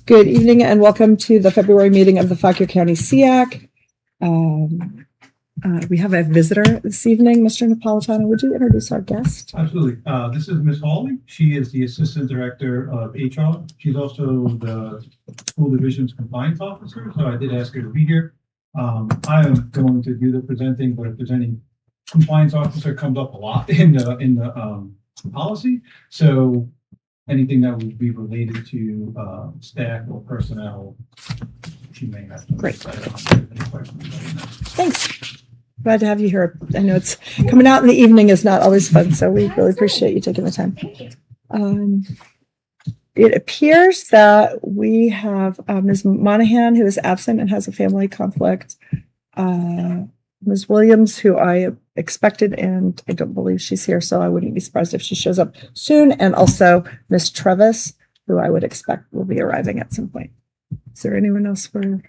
Good evening and welcome to the February meeting of the Fauquier County SEAC. We have a visitor this evening. Mr. Napolitano, would you introduce our guest? Absolutely. This is Ms. Hawley. She is the Assistant Director of HR. She's also the School Division's Compliance Officer, so I did ask her to be here. I am going to do the presenting, but if there's any compliance officer comes up a lot in the policy, so anything that would be related to staff or personnel, she may have to. Great. Thanks. Glad to have you here. I know it's coming out in the evening is not always fun, so we really appreciate you taking the time. It appears that we have Ms. Monahan, who is absent and has a family conflict. Ms. Williams, who I expected, and I don't believe she's here, so I wouldn't be surprised if she shows up soon. And also Ms. Trevis, who I would expect will be arriving at some point. Is there anyone else for 1,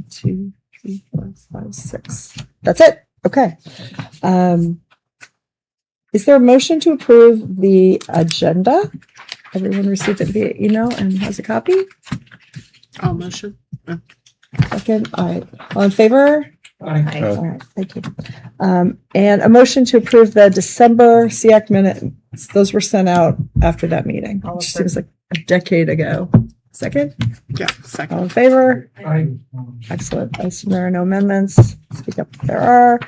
2, 3, 4, 5, 6? That's it. Okay. Is there a motion to approve the agenda? Everyone received it via email and has a copy? I'll motion. Second. All in favor? Aye. All right, thank you. And a motion to approve the December SEAC minutes. Those were sent out after that meeting, which seems like a decade ago. Second? Yeah, All second. in favor? Aye. Excellent. I assume there are no amendments. Speak up if there are.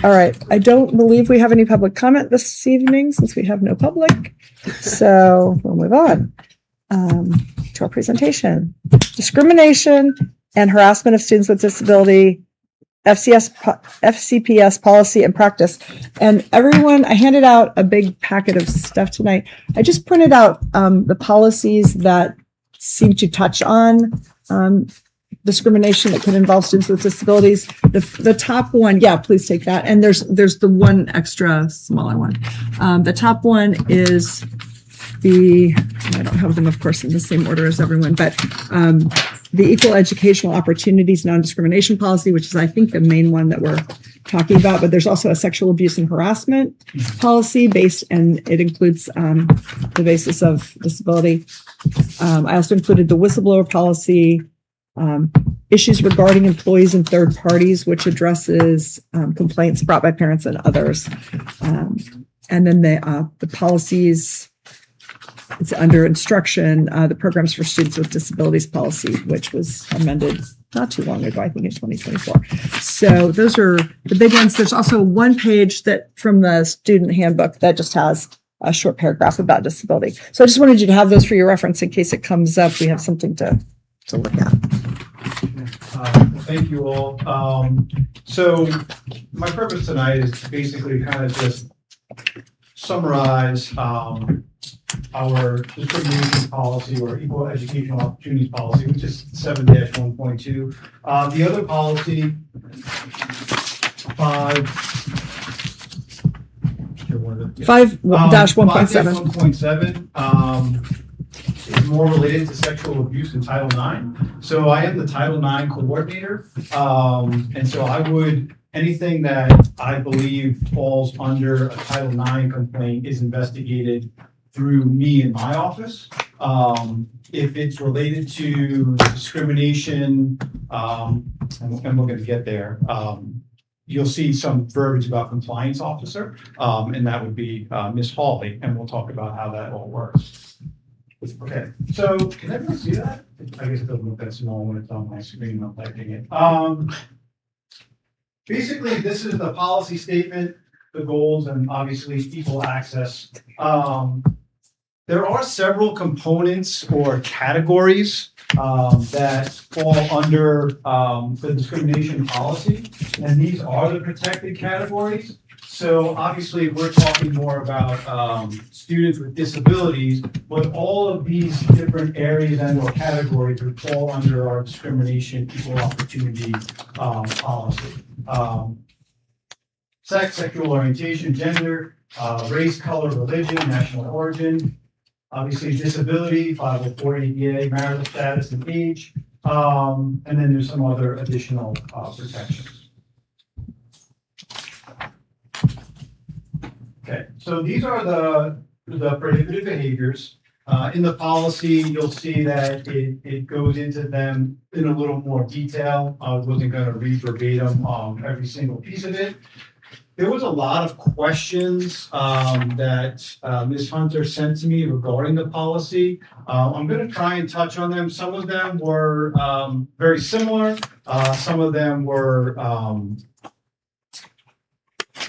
All right. I don't believe we have any public comment this evening since we have no public. So we'll move on to our presentation. Discrimination and harassment of students with disability, FCPS policy and practice. And everyone, I handed out a big packet of stuff tonight. I just printed out the policies that seem to touch on discrimination that could involve students with disabilities. The top one, yeah, please take that. And there's the one extra smaller one. The top one is I don't have them, of course, in the same order as everyone, but the Equal Educational Opportunities Non-Discrimination Policy, which is, I think, the main one that we're talking about. But there's also a sexual abuse and harassment policy and it includes the basis of disability. I also included the whistleblower policy, issues regarding employees and third parties, which addresses complaints brought by parents and others. And then the policies. It's under instruction, the Programs for Students with Disabilities policy, which was amended not too long ago, I think in 2024. So those are the big ones. There's also one page that from the student handbook that just has a short paragraph about disability. So I just wanted you to have those for your reference in case it comes up. We have something to look at. Thank you all. So my purpose tonight is basically kind of just summarize our discrimination policy or equal educational opportunities policy, which is 7-1.2. The other policy, 5-1.7, is more related to sexual abuse in Title IX. So I am the Title IX coordinator, and so anything that I believe falls under a Title IX complaint is investigated through me in my office. If it's related to discrimination, and we're going to get there, you'll see some verbiage about compliance officer, and that would be Ms. Hawley, and we'll talk about how that all works. Okay, so can everyone see that? I guess it doesn't look that small when it's on my screen. I'm typing it. Basically, this is the policy statement, the goals, and obviously equal access. There are several components or categories that fall under the discrimination policy, and these are the protected categories. So obviously, we're talking more about students with disabilities, but all of these different areas and/or categories would fall under our discrimination equal opportunity policy. Sex, sexual orientation, gender, race, color, religion, national origin, obviously disability, 504 ADA, marital status and age, and then there's some other additional protections. Okay, so these are the prohibited behaviors In the policy, you'll see that it goes into them in a little more detail. I wasn't gonna read verbatim, every single piece of it. There was a lot of questions, that, Ms. Hunter sent to me regarding the policy. I'm gonna try and touch on them. Some of them were, very similar. Some of them were,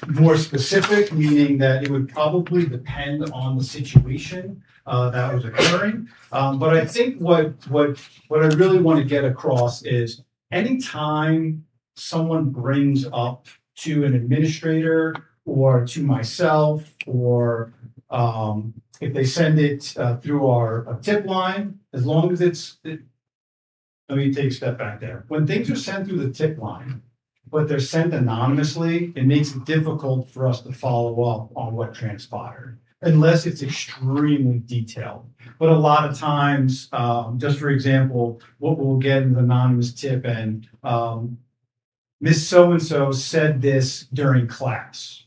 more specific, meaning that it would probably depend on the situation that was occurring. But I think what I really want to get across is anytime someone brings up to an administrator or to myself, or if they send it through our tip line, as long as let me take a step back there. When things are sent through the tip line, but they're sent anonymously, it makes it difficult for us to follow up on what transpired, unless it's extremely detailed. But a lot of times, just for example, what we'll get in an anonymous tip, and Miss So-and-so said this during class.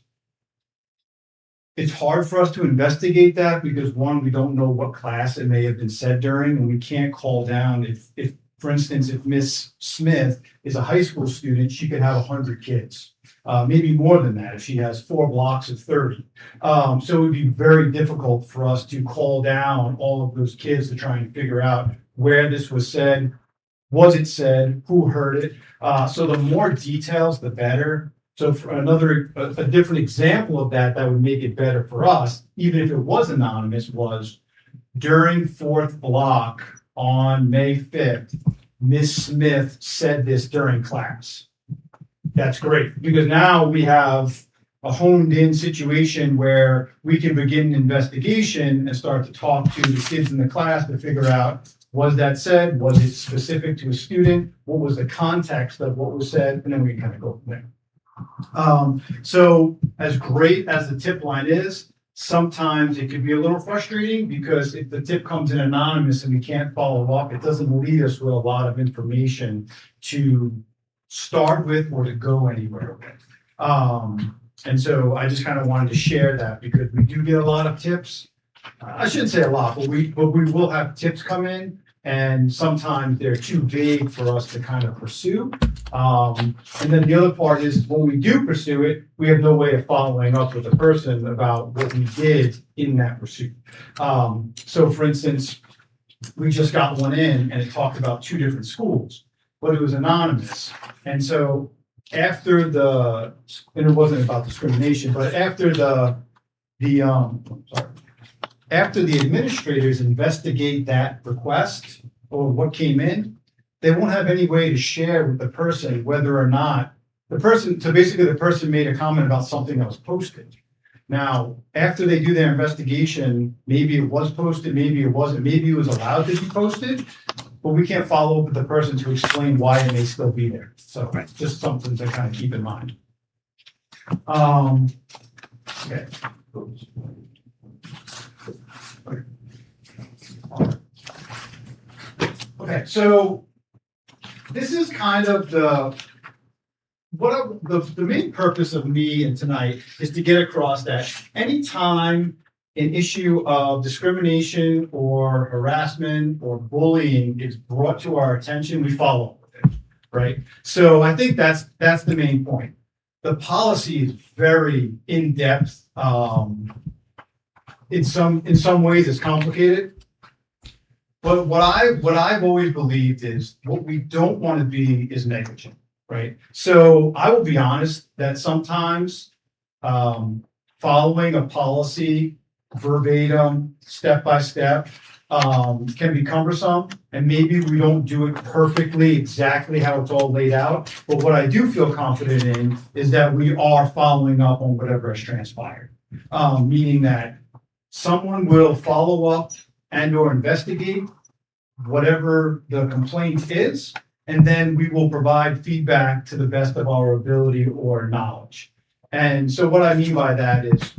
It's hard for us to investigate that because, one, we don't know what class it may have been said during, and we can't call down if for instance, if Miss Smith is a high school student, she could have 100 kids, maybe more than that if she has 4 blocks of 30. So it would be very difficult for us to call down all of those kids to try and figure out where this was said, was it said, who heard it. So the more details, the better. So for a different example of that would make it better for us, even if it was anonymous, was during 4th block, on May 5th, Miss Smith said this during class. That's great, because now we have a honed in situation where we can begin an investigation and start to talk to the kids in the class to figure out, was that said? Was it specific to a student? What was the context of what was said? And then we can kind of go from there. So as great as the tip line is, sometimes it can be a little frustrating because if the tip comes in anonymous and we can't follow up, it doesn't leave us with a lot of information to start with or to go anywhere with. And so I just kind of wanted to share that because we do get a lot of tips. I shouldn't say a lot, but we will have tips come in, and sometimes they're too vague for us to kind of pursue. And then the other part is when we do pursue it, we have no way of following up with the person about what we did in that pursuit. So for instance, we just got one in and it talked about 2 different schools, but it was anonymous. And so after and it wasn't about discrimination, but after after the administrators investigate that request or what came in, they won't have any way to share with the person whether or not the person made a comment about something that was posted. Now, after they do their investigation, maybe it was posted, maybe it wasn't, maybe it was allowed to be posted, but we can't follow up with the person to explain why it may still be there. So just something to kind of keep in mind. Okay. Okay, so this is kind of the main purpose of me and tonight is to get across that anytime an issue of discrimination or harassment or bullying is brought to our attention, we follow up with it, right? So I think that's the main point. The policy is very in-depth. In some ways it's complicated. But what I've always believed is what we don't want to be is negligent, right? So I will be honest that sometimes following a policy verbatim, step by step, can be cumbersome, and maybe we don't do it perfectly exactly how it's all laid out. But what I do feel confident in is that we are following up on whatever has transpired, meaning that someone will follow up and or investigate whatever the complaint is, and then we will provide feedback to the best of our ability or knowledge. And so what I mean by that is,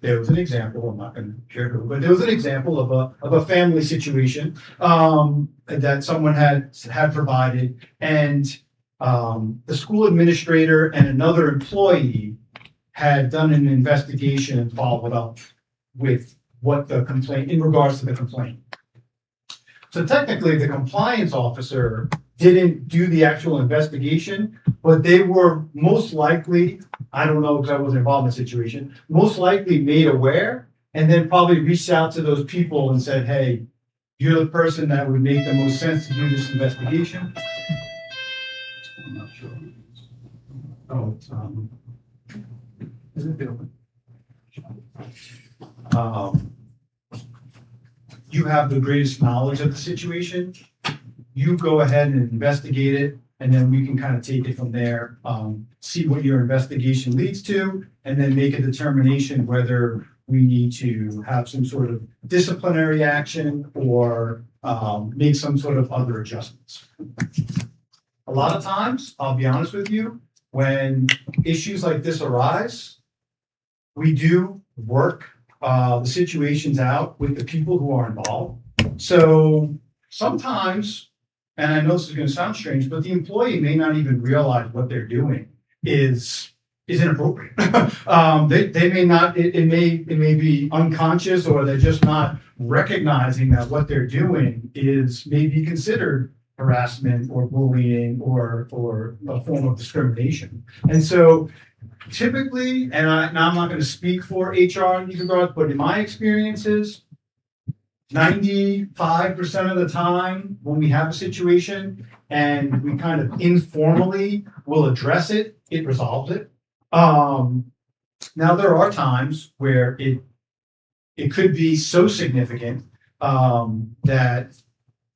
there was an example, I'm not going to share who, but there was an example of a family situation that someone had provided, and the school administrator and another employee had done an investigation and followed up with what the complaint, in regards to the complaint. So technically, the compliance officer didn't do the actual investigation, but they were most likely, I don't know because I wasn't involved in the situation, most likely made aware and then probably reached out to those people and said, hey, you're the person that would make the most sense to do this investigation. I'm not sure. Oh, it's, is it building? You have the greatest knowledge of the situation. You go ahead and investigate it, and then we can kind of take it from there, see what your investigation leads to, and then make a determination whether we need to have some sort of disciplinary action or make some sort of other adjustments. A lot of times, I'll be honest with you, when issues like this arise, we do work the situations out with the people who are involved. So sometimes, and I know this is going to sound strange, but the employee may not even realize what they're doing is inappropriate. They may not, it may be unconscious, or they're just not recognizing that what they're doing is maybe considered harassment or bullying or a form of discrimination. And so typically, and now I'm not going to speak for HR in these regards, but in my experiences, 95% of the time when we have a situation and we kind of informally will address it, it resolves it. Now there are times where it could be so significant that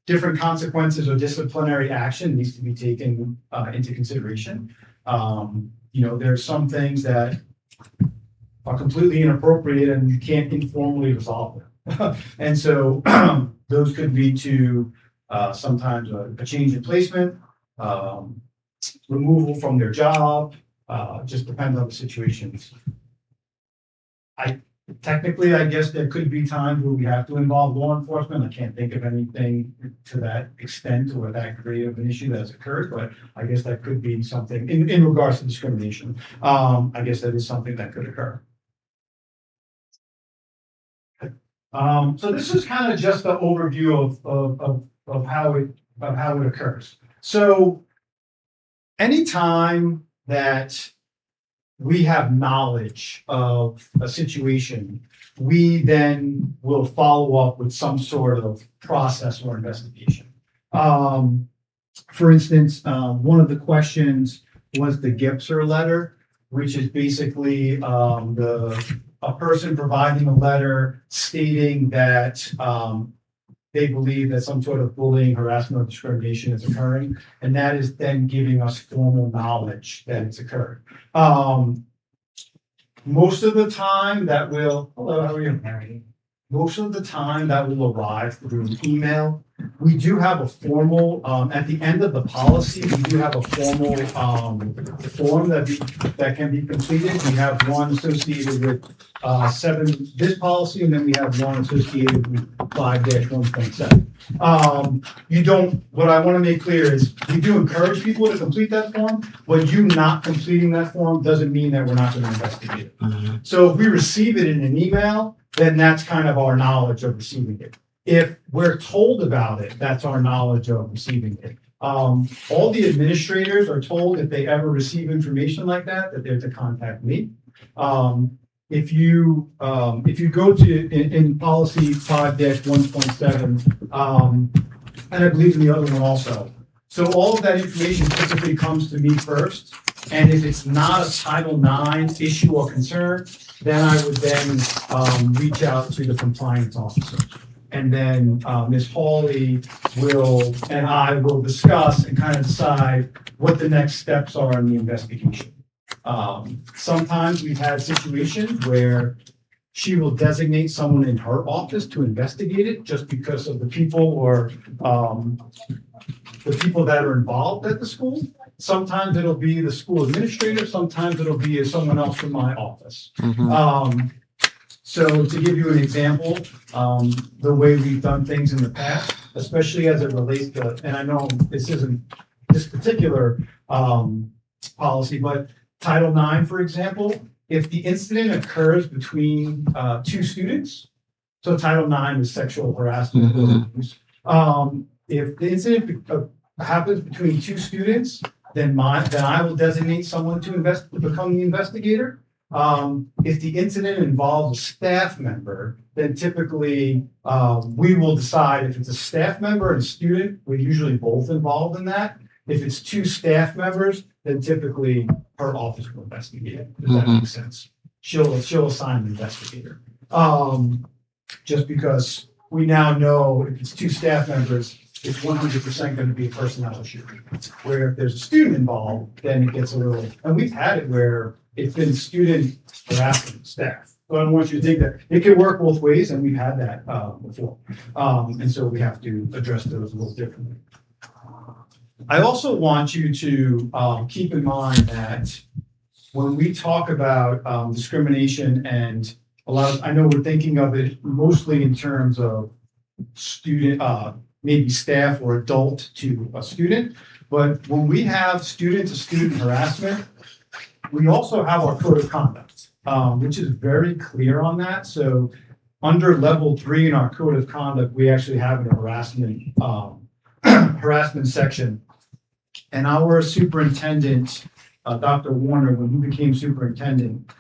different consequences or disciplinary action needs to be taken into consideration. There's some things that are completely inappropriate and you can't informally resolve them. And so those could lead to sometimes a change in placement, removal from their job, just depends on the situations. Technically, I guess there could be times where we have to involve law enforcement. I can't think of anything to that extent or that great of an issue that's occurred, but I guess that could be something in regards to discrimination. I guess that is something that could occur. So this is kind of just the overview of how it occurs. So anytime that we have knowledge of a situation, we then will follow up with some sort of process or investigation. For instance, one of the questions was the Gipser letter, which is basically a person providing a letter stating that they believe that some sort of bullying, harassment, or discrimination is occurring, and that is then giving us formal knowledge that it's occurred. Most of the time that will, hello, how are you? Most of the time that will arrive through email. We do have a formal, at the end of the policy, we do have a formal form that can be completed. We have one associated with this policy, and then we have one associated with 5-1.7. What I want to make clear is we do encourage people to complete that form, but you not completing that form doesn't mean that we're not going to investigate it. So if we receive it in an email, then that's kind of our knowledge of receiving it. If we're told about it, that's our knowledge of receiving it. All the administrators are told if they ever receive information like that they're to contact me. If you go to in policy 5-1.7, and I believe in the other one also. So all of that information typically comes to me first. And if it's not a Title IX issue or concern, then I would then reach out to the compliance officer. And then Ms. Hawley and I will discuss and kind of decide what the next steps are in the investigation. Sometimes we've had situations where she will designate someone in her office to investigate it just because of the people or the people that are involved at the school. Sometimes it'll be the school administrator. Sometimes it'll be someone else from my office. So to give you an example, the way we've done things in the past, especially as it relates to, and I know this isn't this particular policy, but Title IX, for example, if the incident occurs between two students, So Title IX is sexual harassment. or abuse. If the incident happens between two students, then I will designate someone to become the investigator. If the incident involves a staff member, then typically we will decide if it's a staff member and a student. We're usually both involved in that. If it's two staff members, then typically her office will investigate it. Does that make sense? She'll assign an investigator. Just because we now know if it's two staff members, it's 100% going to be a personnel issue. Where if there's a student involved, then it gets a little, and we've had it where it's been student harassment staff. So I don't want you to think that it can work both ways, and we've had that before. And so we have to address those a little differently. I also want you to keep in mind that when we talk about discrimination and I know we're thinking of it mostly in terms of student, maybe staff or adult to a student, but when we have student-to-student harassment, we also have our code of conduct, which is very clear on that. So under level 3 in our code of conduct, we actually have an harassment section. And our superintendent, Dr. Warner, when he became superintendent,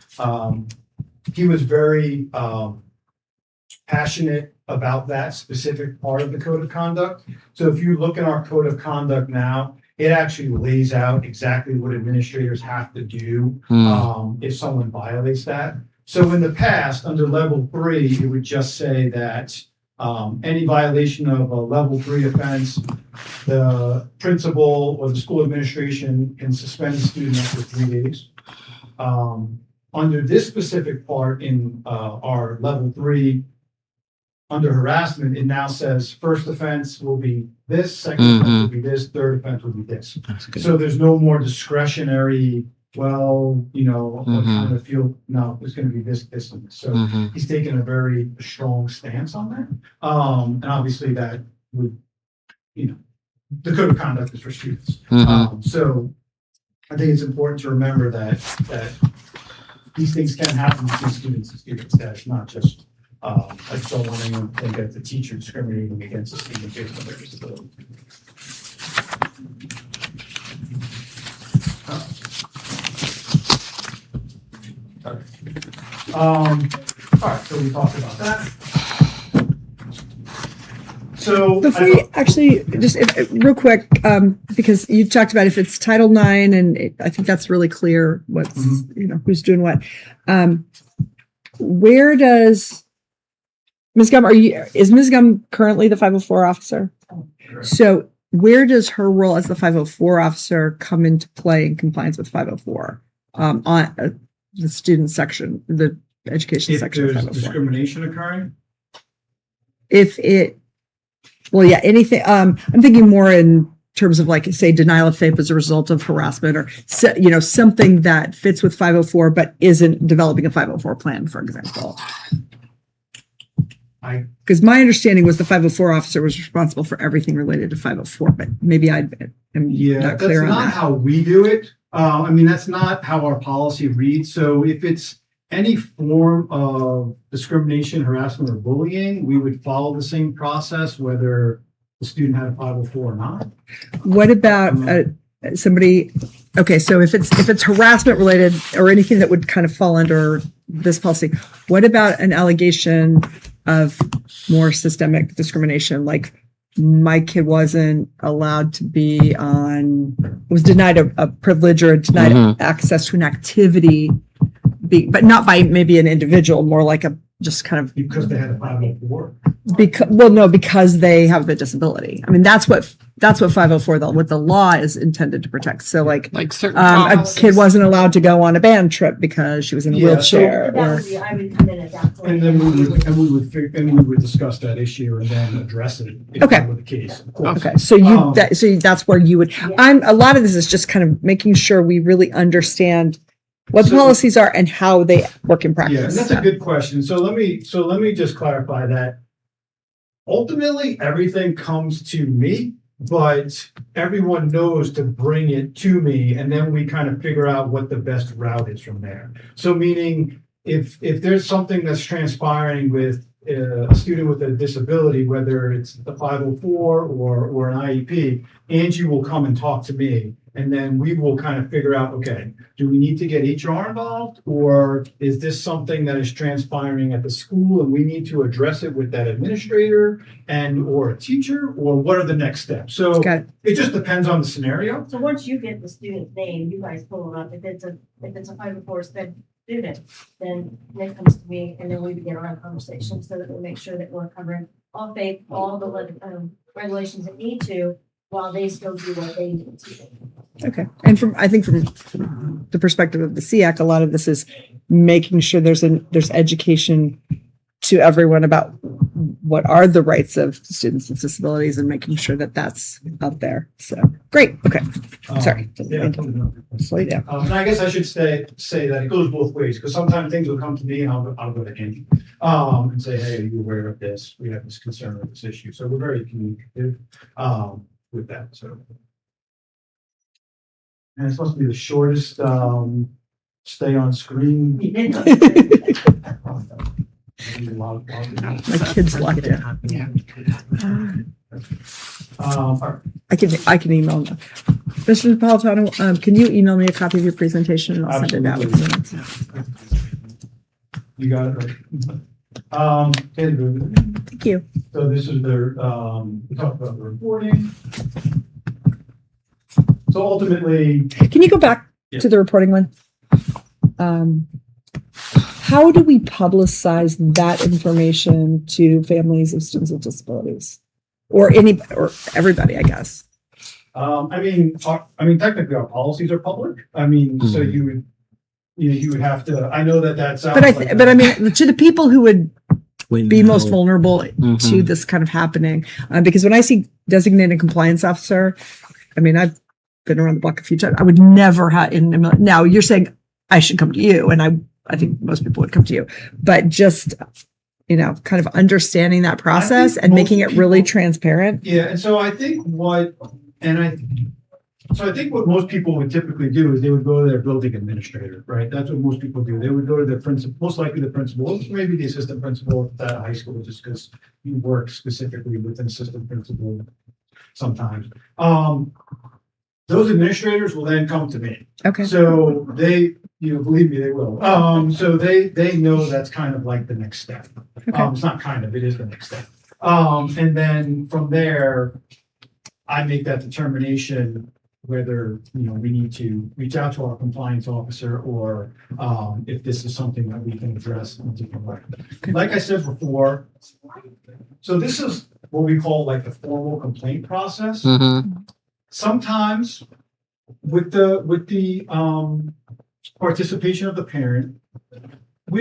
he was very passionate about that specific part of the code of conduct. So if you look at our code of conduct now, it actually lays out exactly what administrators have to do if someone violates that. So in the past, under level 3, it would just say that any violation of a level 3 offense, the principal or the school administration can suspend the student after 3 days. Under this specific part in our level 3, under harassment, it now says first offense will be this, second offense will be this, third offense will be this. So there's no more discretionary, well, I kind of feel, no, it's going to be this, this, and this. So he's taken a very strong stance on that. And obviously that would, the code of conduct is for students. So I think it's important to remember that these things can happen between students and students. That's not just, I just don't want anyone to think that the teacher discriminating against a student based on their disability. All right, so we talked about that. So before you actually just real quick, because you talked about if it's Title IX, and I think that's really clear what's who's doing what. Where does Ms. Gum is Ms. Gum currently the 504 officer? Sure. So where does her role as the 504 officer come into play in compliance with 504 on the student section, the education section of there's 504? discrimination occurring? Anything. I'm thinking more in terms of, like, say, denial of FAPE as a result of harassment, or something that fits with 504 but isn't developing a 504 plan, for example. Because my understanding was the 504 officer was responsible for everything related to 504, but maybe I am not clear on that. That's not how we do it. That's not how our policy reads. So if it's any form of discrimination, harassment, or bullying, we would follow the same process, whether the student had a 504 or not. What about somebody? Okay, so if it's harassment related or anything that would kind of fall under this policy, what about an allegation of more systemic discrimination, like my kid wasn't allowed to be was denied a privilege or denied access to an activity, but not by maybe an individual, more like just kind of because they had a 504. Because they have the disability. That's what 504, what the law is intended to protect. So like certain a kid wasn't allowed to go on a band trip because she was in a wheelchair. I would come in at that point. And then we would discuss that issue and then address it if that were the case. Of course. Okay, so that's where you would. A lot of this is just kind of making sure we really understand what the policies are and how they work in practice. Yeah, and that's a good question. So let me just clarify that. Ultimately, everything comes to me, but everyone knows to bring it to me, and then we kind of figure out what the best route is from there. So meaning, if there's something that's transpiring with a student with a disability, whether it's the 504 or an IEP, Angie will come and talk to me. And then we will kind of figure out, okay, do we need to get HR involved? Or is this something that is transpiring at the school and we need to address it with that administrator or a teacher? Or what are the next steps? So Got it. it just depends on the scenario. So once you get the student's name, you guys pull it up. If it's a 504 student, then Nick comes to me and then we begin our conversation so that we make sure that we're covering all the regulations that need to while they still do what they need to do. Okay. And I think from the perspective of the SEAC, a lot of this is making sure there's education to everyone about what are the rights of students with disabilities and making sure that that's out there. So great. Okay. Sorry. Yeah. Slow down. And I guess I should say that it goes both ways, because sometimes things will come to me and I'll go to Angie and say, hey, are you aware of this? We have this concern with this issue. So we're very communicative with that. So, and it's supposed to be the shortest stay on screen. My kids locked in. I can email them. Mr. Napolitano, can you email me a copy of your presentation and I'll send it out with minutes? You got it right. Thank you. So this is their, we talked about the reporting. So ultimately, Can you go back to the reporting one? How do we publicize that information to families of students with disabilities, or everybody? I guess. I mean, technically our policies are public. I mean, so you would have to. I know that sounds. But I mean, to the people who would be most vulnerable to this kind of happening, because when I see designated compliance officer, I mean, I've been around the block a few times. I would never have. Now you're saying I should come to you, and I think most people would come to you, but just, kind of understanding that process and making it really transparent. Yeah. And so I think what most people would typically do is they would go to their building administrator, right? That's what most people do. They would go to their principal, most likely the principal, maybe the assistant principal at that high school, just because you work specifically with an assistant principal sometimes. Those administrators will then come to me. Okay. So they, believe me, they will. So they know that's kind of like the next step. Okay. It's not kind of, it is the next step. And then from there, I make that determination whether, we need to reach out to our compliance officer or if this is something that we can address in a different way. Like I said before, so this is what we call like the formal complaint process. Sometimes with the participation of the parent, they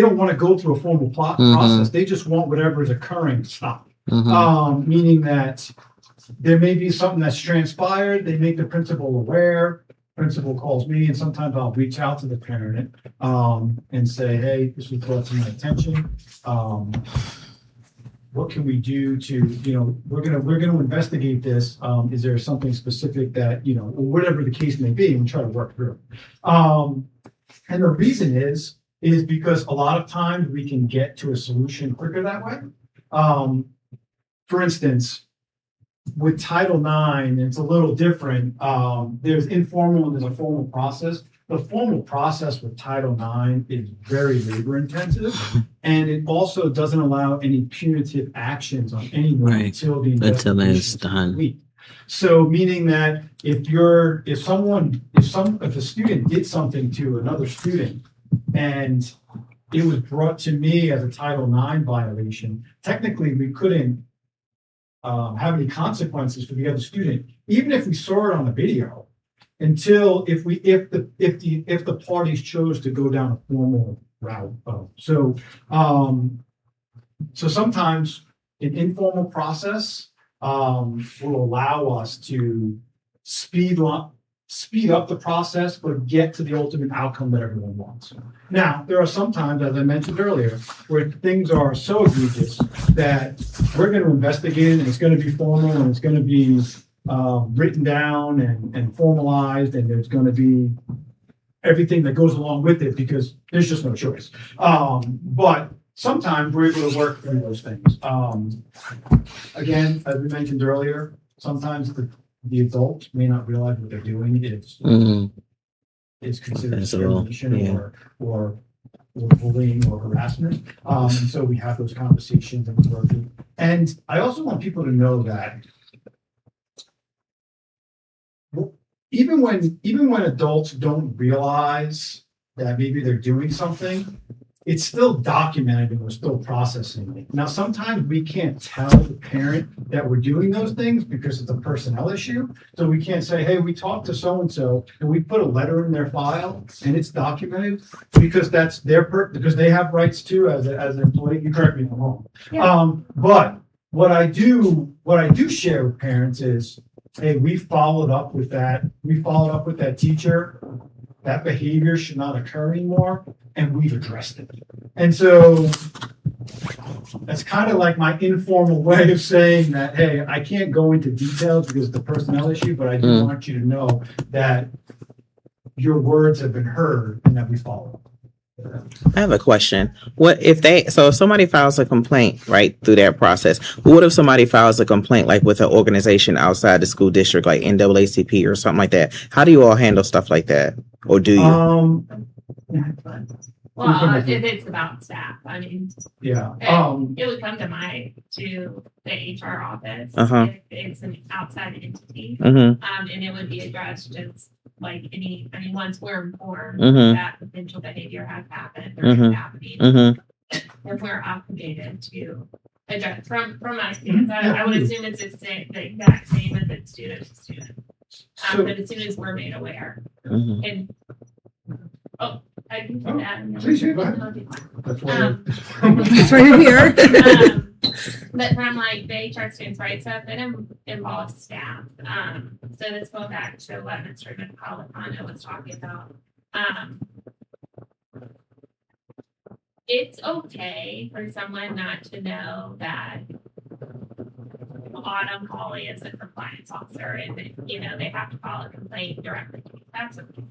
don't want to go through a formal process. They just want whatever is occurring to stop. Meaning that there may be something that's transpired. They make the principal aware. Principal calls me, and sometimes I'll reach out to the parent and say, "Hey, this was brought to my attention. What can we do to, we're gonna investigate this. Is there something specific that, or whatever the case may be, and try to work through. And the reason is because a lot of times we can get to a solution quicker that way. For instance, with Title IX, it's a little different. There's informal and there's a formal process. The formal process with Title IX is very labor intensive, and it also doesn't allow any punitive actions on anyone until the investigation is complete. So meaning that if a student did something to another student and it was brought to me as a Title IX violation, technically we couldn't have any consequences for the other student, even if we saw it on the video, until if the parties chose to go down a formal route. So sometimes an informal process will allow us to speed up the process, but get to the ultimate outcome that everyone wants. Now, there are some times, as I mentioned earlier, where things are so egregious that we're going to investigate it, and it's going to be formal, and it's going to be written down and formalized, and there's going to be everything that goes along with it because there's just no choice. But sometimes we're able to work through those things. Again, as we mentioned earlier, sometimes the adults may not realize what they're doing is considered discrimination or bullying or harassment. And so we have those conversations and we work through. And I also want people to know that even when adults don't realize that maybe they're doing something, it's still documented and we're still processing it. Now, sometimes we can't tell the parent that we're doing those things because it's a personnel issue. So we can't say, hey, we talked to so-and-so and we put a letter in their file and it's documented because that's because they have rights too as an employee. You correct me if I'm wrong. Yeah. But what I do share with parents is, hey, we followed up with that. We followed up with that teacher. That behavior should not occur anymore, and we've addressed it. And so that's kind of like my informal way of saying that, hey, I can't go into details because it's a personnel issue, but I do want you to know that your words have been heard and that we follow up. I have a question. If somebody files a complaint right through that process, what if somebody files a complaint like with an organization outside the school district, like NAACP or something like that? How do you all handle stuff like that? Or do you? Well, if it's about staff, I mean, Yeah. it would come to the HR office if it's an outside entity, and it would be addressed just like once we're informed that potential behavior has happened or is happening, if we're obligated to address from my stance. I would assume it's the exact same if it's student to student. But as soon as we're made aware, and I can put that in. Please, go ahead. That's It's right here. But from like the HR students, right? So if it involves staff, so let's go back to what Mr. Napolitano was talking about. It's okay for someone not to know that Autumn Hawley is a compliance officer and they have to file a complaint directly to me. That's okay.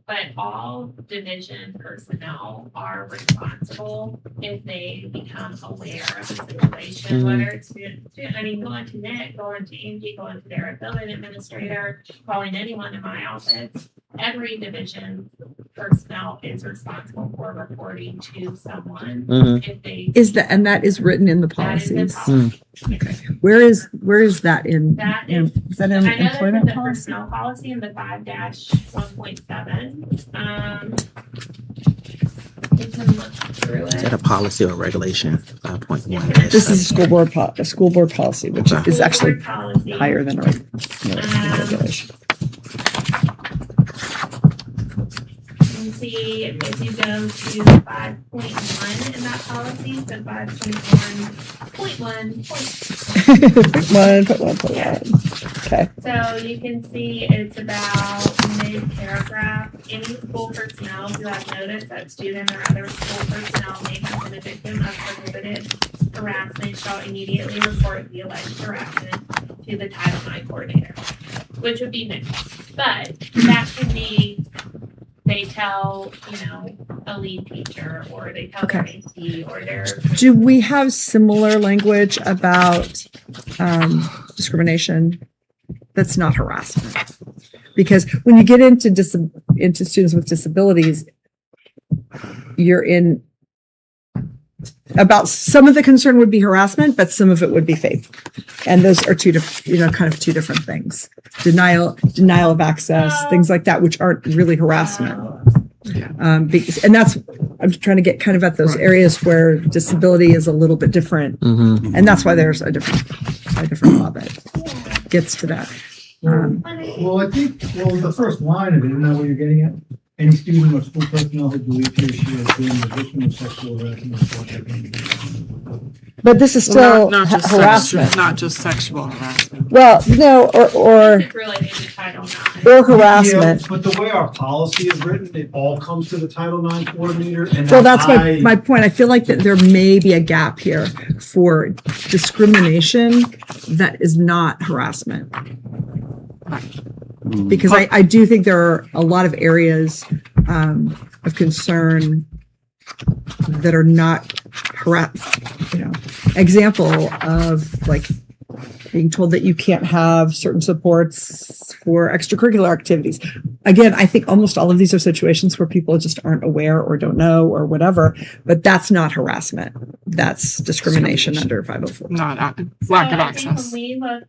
But all division personnel are responsible if they become aware of the situation, whether it's going to Nick, going to Angie, going to their building administrator, calling anyone in my office. Every division personnel is responsible for reporting to someone if they And that is written in the policies. Okay. Where is that in? That Is that in I know employment that's in the policy? personnel policy in the 5-1.7. You can look through Is that it. a policy or regulation? 5.1. This is a school board policy, which is actually Board policy. higher than a regulation. You see, if you go to 5.1 in that policy, so 5.1.1. Put one. Okay. So you can see it's about mid-paragraph. Any school personnel who have noticed that student or other school personnel may have been a victim of prohibited harassment shall immediately report the alleged harassment to the Title IX coordinator, which would be Nick. But that can be they tell, a lead teacher, or they tell their AT, or their. Do we have similar language about discrimination that's not harassment? Because when you get into students with disabilities, you're in about some of the concern would be harassment, but some of it would be faith, and those are two different, kind of two different things. Denial of access, things like that, which aren't really harassment. And that's I'm trying to get kind of at those areas where disability is a little bit different, and that's why there's a different law that gets to that. Well, I think, the first line of it, isn't that what you're getting at? Any student or school personnel who believes he or she has been the victim of sexual harassment. But this is still harassment. Not just sexual harassment. Well, no, or It's related to Title IX. harassment. Yeah, but the way our policy is written, it all comes to the Title IX coordinator. And Well, that's my point. I feel like that there may be a gap here for discrimination that is not harassment. Because I do think there are a lot of areas of concern that are not example of like being told that you can't have certain supports for extracurricular activities. Again, I think almost all of these are situations where people just aren't aware or don't know or whatever, but that's not harassment. That's discrimination under 504. Not lack of I think access. when we look,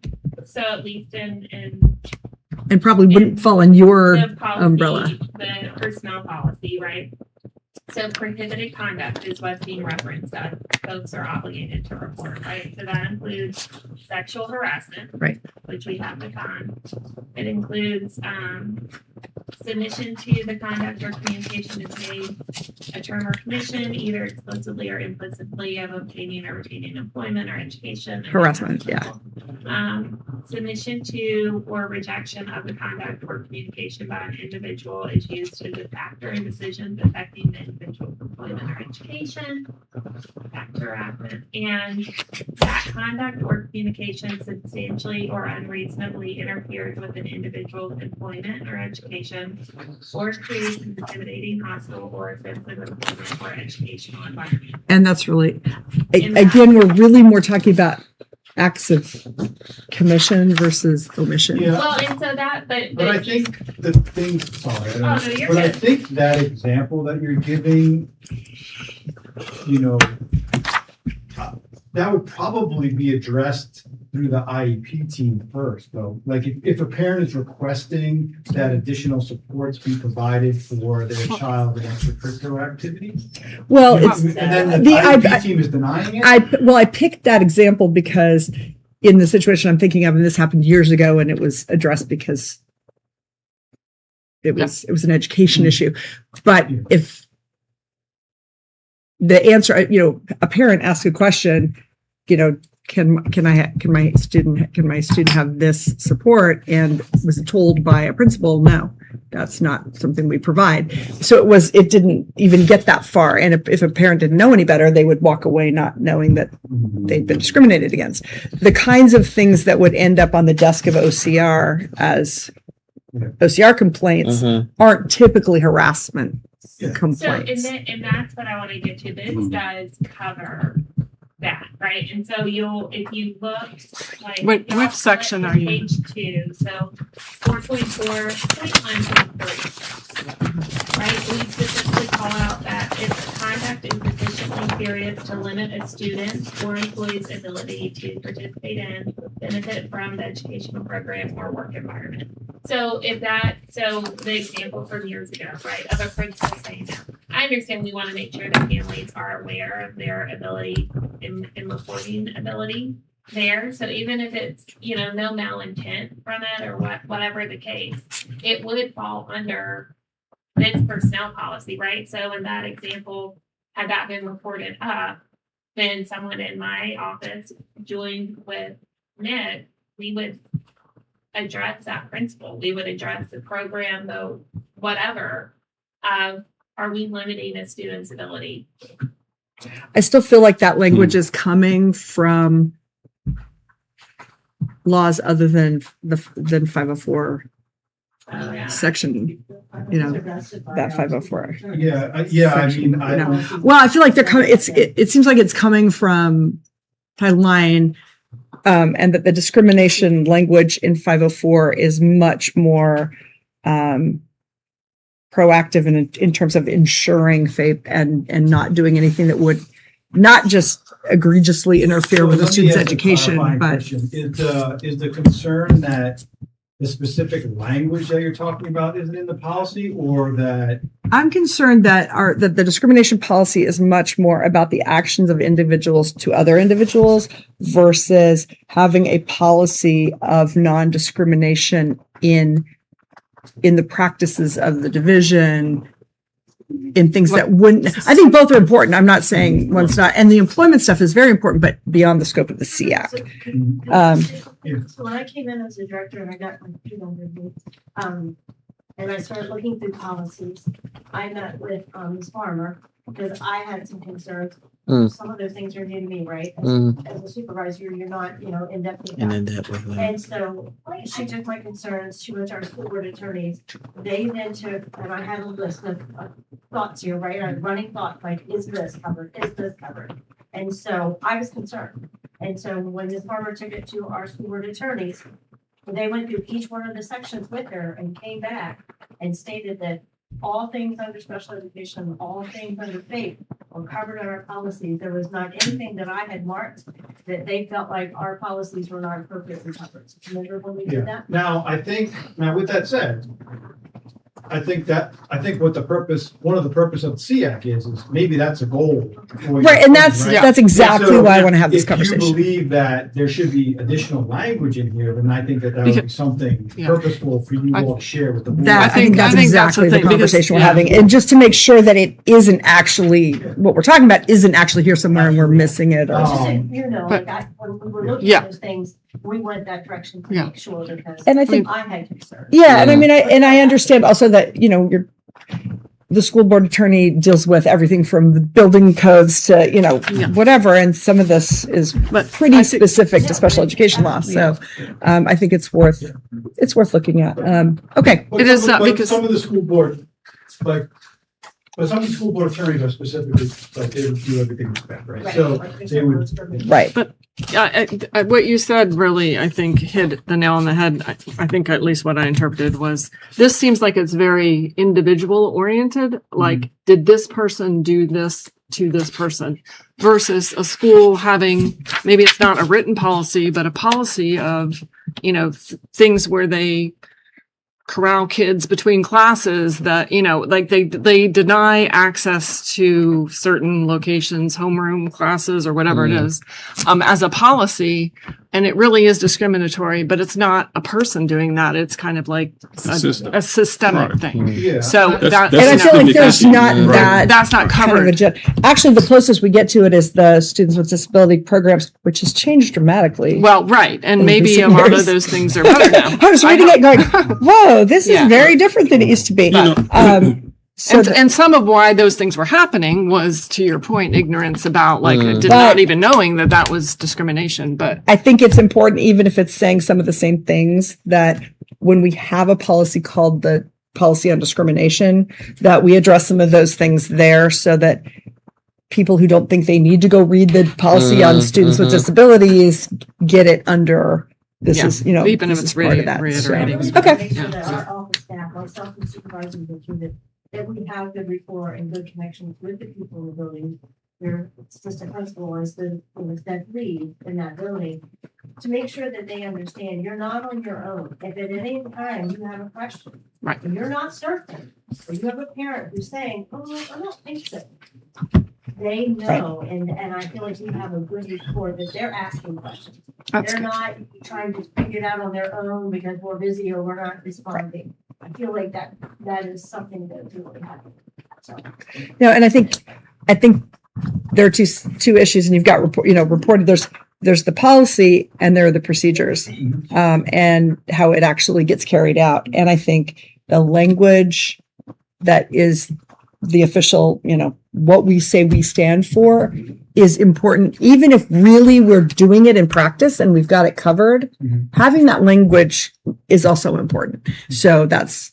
so at least in And probably wouldn't fall in your the policy, umbrella. the personnel policy, right? So prohibited conduct is what's being referenced that folks are obligated to report, right? So that includes sexual harassment, Right. which we have defined. It includes submission to the conduct or communication is made a term or condition, either explicitly or implicitly, of obtaining or retaining employment or education. Harassment, yeah. Submission to or rejection of the conduct or communication by an individual is used as a factor in decisions affecting the individual's employment or education. And that conduct or communication substantially or unreasonably interferes with an individual's employment or education, or creates an intimidating, hostile, or offensive employment or educational environment. And that's really, again, we're really more talking about acts of commission versus omission. Yeah. Well, and so that, But I think the thing, sorry, I don't Oh, no, you're but I good. think that example that you're giving, you know, that would probably be addressed through the IEP team first, though. Like if a parent is requesting that additional supports be provided for their child in extracurricular activities. Well, and it's, then the IEP team is denying it. I picked that example because in the situation I'm thinking of, and this happened years ago, and it was addressed because it was an education issue. But if the answer, a parent asks a question, can my student have this support, and was told by a principal, no, that's not something we provide. So it didn't even get that far. And if a parent didn't know any better, they would walk away not knowing that they'd been discriminated against. The kinds of things that would end up on the desk of OCR as OCR complaints aren't typically harassment complaints. So, and that's what I want to get to. This does cover that, right? And so if you look, like, Which section are you in? Page 2, so 4.4.1.3, right? We specifically call out that if the conduct is sufficiently serious to limit a student's or employee's ability to participate in, benefit from the educational program or work environment. So the example from years ago, right, of a principal saying that, I understand we want to make sure that families are aware of their ability in reporting ability there. So even if it's, no malintent from it or whatever the case, it would fall under this personnel policy, right? So in that example, had that been reported up, then someone in my office joined with Nick, we would address that principal. We would address the program, though, whatever. Are we limiting a student's ability? I still feel like that language is coming from laws other than 504 section, that 504. Well, I feel like they're coming. It seems like it's coming from Title IX, and that the discrimination language in 504 is much more proactive in terms of ensuring FAPE and not doing anything that would not just egregiously interfere with the student's education, but is the concern that the specific language that you're talking about isn't in the policy, or that I'm concerned that the discrimination policy is much more about the actions of individuals to other individuals versus having a policy of non-discrimination in the practices of the division, in things that wouldn't. I think both are important. I'm not saying one's not, and the employment stuff is very important, but beyond the scope of the SEAC. So when I came in as a director and I got my feet under me, and I started looking through policies, I met with Ms. Farmer, because I had some concerns. Mm. Some of those things are new to me, right? As a supervisor, you're not, in depth with And that. then that was, And so she took my concerns, she went to our school board attorneys. They then took, and I had a list of thoughts here, right? I'm running thoughts like, is this covered? Is this covered? And so I was concerned. And so when Ms. Farmer took it to our school board attorneys, they went through each one of the sections with her and came back and stated that all things under special education, all things under FAPE were covered in our policies. There was not anything that I had marked that they felt like our policies were not appropriately covered. So remember when we did that? Now, with that said, I think what one of the purpose of SEAC is maybe that's a goal. For you, Right, and that's right? exactly So why I want to have this If conversation. you believe that there should be additional language in here, then I think that would be something Yeah. purposeful for you all to share with the board. That, I think that's I think that's exactly the the thing, because- conversation we're yeah. having. And just to make sure that it isn't actually, what we're talking about isn't actually here somewhere and we're missing it. Oh. Or, Just so But- when we were looking Yeah. at those things, we went that direction to Yeah. make sure because and I think, I had concerns. yeah, and I mean, I understand also that, the school board attorney deals with everything from the building codes to, Yeah. whatever. And some of this is But pretty I think- specific to special education law. So I think it's worth looking at. Okay. But It is but because- some of the school board, but some of the school board attorneys are specifically, they do everything in respect, right? Right. So Like, they would, Right. Yeah, what you said really, I think, hit the nail on the head. I think at least what I interpreted was this seems like it's very individual oriented. Like, did this person do this to this person versus a school having, maybe it's not a written policy, but a policy of, things where they corral kids between classes that, like they deny access to certain locations, homeroom classes or whatever it is, as a policy. And it really is discriminatory, but it's not a person doing that. It's kind of like a systemic Right. thing. yeah. So That's- And I feel like there's not Right. that. that's not kind of covered. Actually, the closest we get to it is the Students with Disability Programs, which has changed dramatically. Well, right. And In maybe recent a lot years. of those things are better now. I was reading it going, whoa, this Yeah. is very different than it used to be. So And, and some of why those things were happening was, to your point, ignorance about did But- not even knowing that that was discrimination. But I think it's important, even if it's saying some of the same things, that when we have a policy called the policy on discrimination, that we address some of those things there so that people who don't think they need to go read the policy on students with disabilities get it under this Yeah, is, even if this it's is part of that. reiterating. So, We okay. Make sure that our office staff, myself and supervisors, included, that we have good rapport and good connections with the people in the building. Their assistant principal is the lead in that building, to make sure that they understand you're not on your own. If at any time you have a question, Right. and you're not certain, or you have a parent who's saying, "Oh, I don't think so," they know, and I feel like we have a good rapport that they're asking questions. that's They're good. not trying to figure it out on their own because we're busy or we're not responding. I feel like that is something that really happens. So, And I think there are two issues, and you've got reported. There's the policy and there are the procedures, and how it actually gets carried out. And I think the language that is the official, what we say we stand for is important. Even if really we're doing it in practice and we've got it covered, having that language is also important. So that's,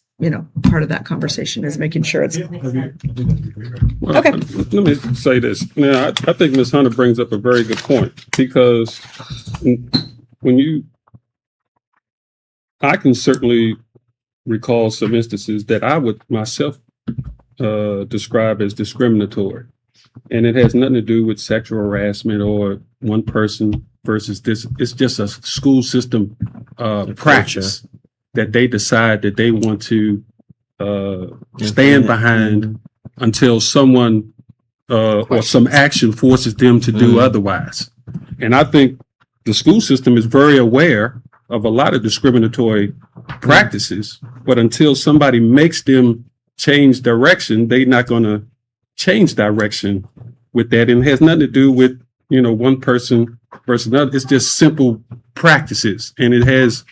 part of that conversation is making sure it's Yeah, I think that'd be great, right? Well, Okay. Let me say this. Now, I think Ms. Hunter brings up a very good point, because I can certainly recall some instances that I would myself describe as discriminatory. And it has nothing to do with sexual harassment or one person versus this. It's just a school system practice that they decide that they want to stand behind until someone or some action forces them to do otherwise. And I think the school system is very aware of a lot of discriminatory practices, but until somebody makes them change direction, they're not going to change direction with that. And it has nothing to do with, one person versus another. It's just simple practices, and it has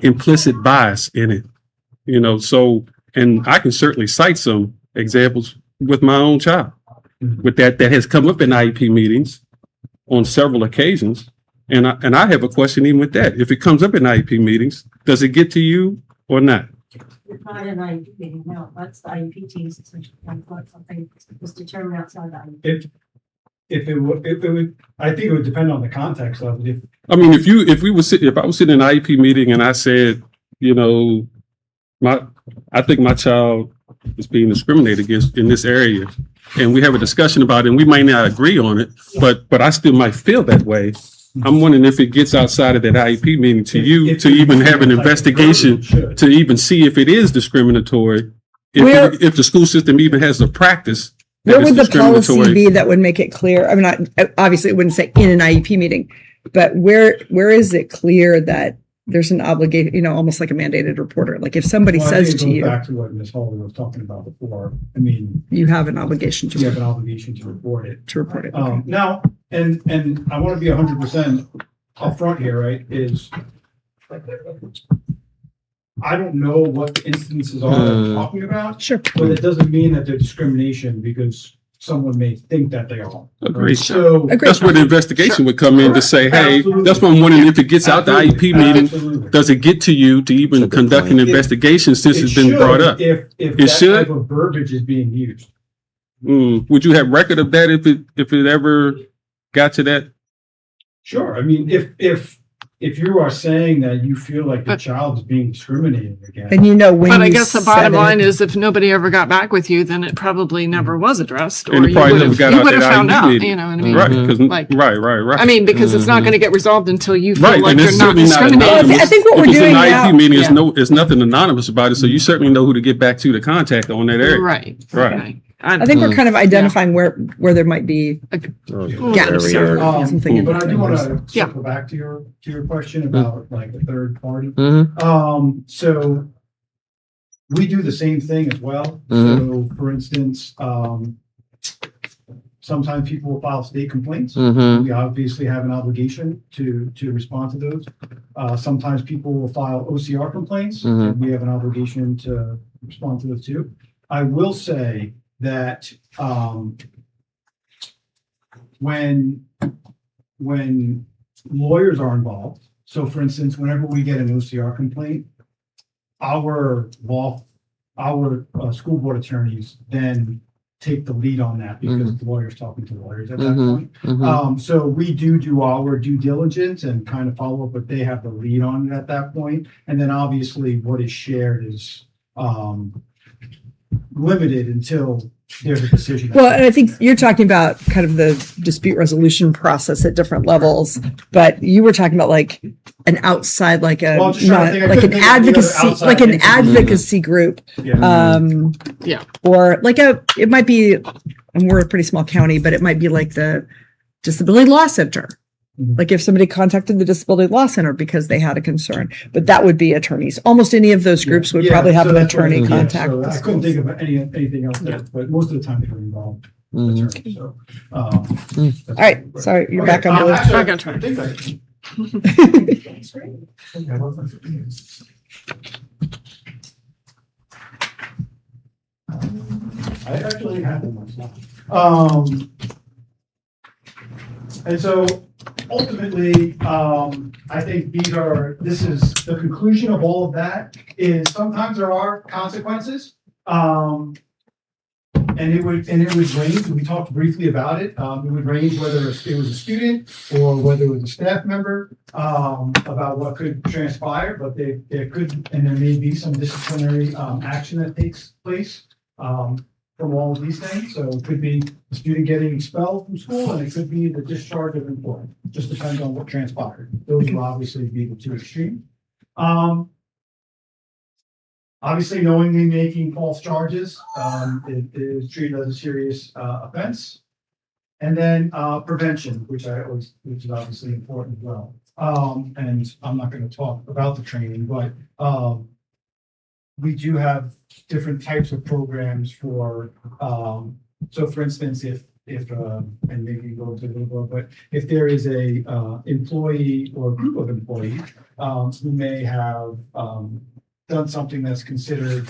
implicit bias in it, so, and I can certainly cite some examples with my own child. With that has come up in IEP meetings on several occasions. And I have a question even with that. If it comes up in IEP meetings, does it get to you or not? It's not an IEP meeting, no, that's the IEP team's decision, like something was determined outside the IEP. If it would, I think it would depend on the context of it. I mean, if I was sitting in an IEP meeting and I said, you know, I think my child is being discriminated against in this area, and we have a discussion about it, and we might not agree on it, but I still might feel that way. I'm wondering if it gets outside of that IEP meeting to you to even have an investigation to even see if it is discriminatory. If the school system even has a practice. Where would the policy be that would make it clear? I mean, obviously it wouldn't say in an IEP meeting, but where is it clear that there's an obligation, you know, almost like a mandated reporter? Like if somebody says to you, back to what Ms. Holder was talking about before, I mean, you have an obligation to report it. To report it. Now, and I want to be 100% upfront here, right? Is I don't know what the instances are that we're talking about. Sure. But it doesn't mean that they're discrimination because someone may think that they are. Agreed. Right? So that's where the investigation would come in to say, hey, that's what I'm wondering if it gets out the IEP meeting, does it get to you to even conduct an investigation since it's been brought up? If it that should. Type of verbiage is being used. Would you have record of that if it ever got to that? Sure. I mean, if you are saying that you feel like your child is being discriminated against, and you know when. But I guess the bottom line is, if nobody ever got back with you, then it probably never was addressed, or And it probably never got you out would have that found IEP out. meeting. You know what I mean? Right. 'Cause- Like- right. I mean, because it's not going to get resolved until you feel Right, like and you're it's not certainly not discriminated. anonymous. I think what If we're it's doing an IEP now- meeting, Yeah. it's nothing anonymous about it, so you certainly know who to get back to contact on that area. Right. Right. Okay. I think we're kind of identifying where there might be gaps or something. but I do want to Yeah. circle back to your question about like the third party. Mhm. So we do the same thing as well. So for instance, sometimes people will file state complaints. Mhm. We obviously have an obligation to respond to those. Sometimes people will file OCR complaints, and we have an obligation to respond to those too. I will say that when lawyers are involved, so for instance, whenever we get an OCR complaint, our school board attorneys then take the lead on that because the lawyer's talking to lawyers at that point. So we do our due diligence and kind of follow up, but they have the lead on it at that point. And then obviously what is shared is limited until there's a decision. Well, and I think you're talking about kind of the dispute resolution process at different levels, but you were talking about like an outside, like a, Well, I'm just trying to think. I like couldn't an think of any other advocacy, outside like an entity. advocacy group. Yeah. Or like it might be, and we're a pretty small county, but it might be like the Disability Law Center. Like if somebody contacted the Disability Law Center because they had a concern, but that would be attorneys. Almost any of those groups would probably have so an that's what attorney I- contact. so the I couldn't schools. think of anything else there, but most of the time they were involved. Attorneys, so, All right, sorry, you're back on board. Actually, Back on track. I actually have them myself. And so ultimately, I think this is the conclusion of all of that is sometimes there are consequences. And it would range, we talked briefly about it. It would range whether it was a student or whether it was a staff member, about what could transpire, but there could, and there may be some disciplinary, action that takes place, from all of these things. So it could be the student getting expelled from school, and it could be the discharge of employment. Just depends on what transpired. Those will obviously be the two extremes. Obviously, knowingly making false charges, it is treated as a serious offense. And then prevention, which is obviously important as well. And I'm not going to talk about the training, but we do have different types of programs for, so for instance, if and maybe go into a little bit, but if there is a employee or a group of employees who may have done something that's considered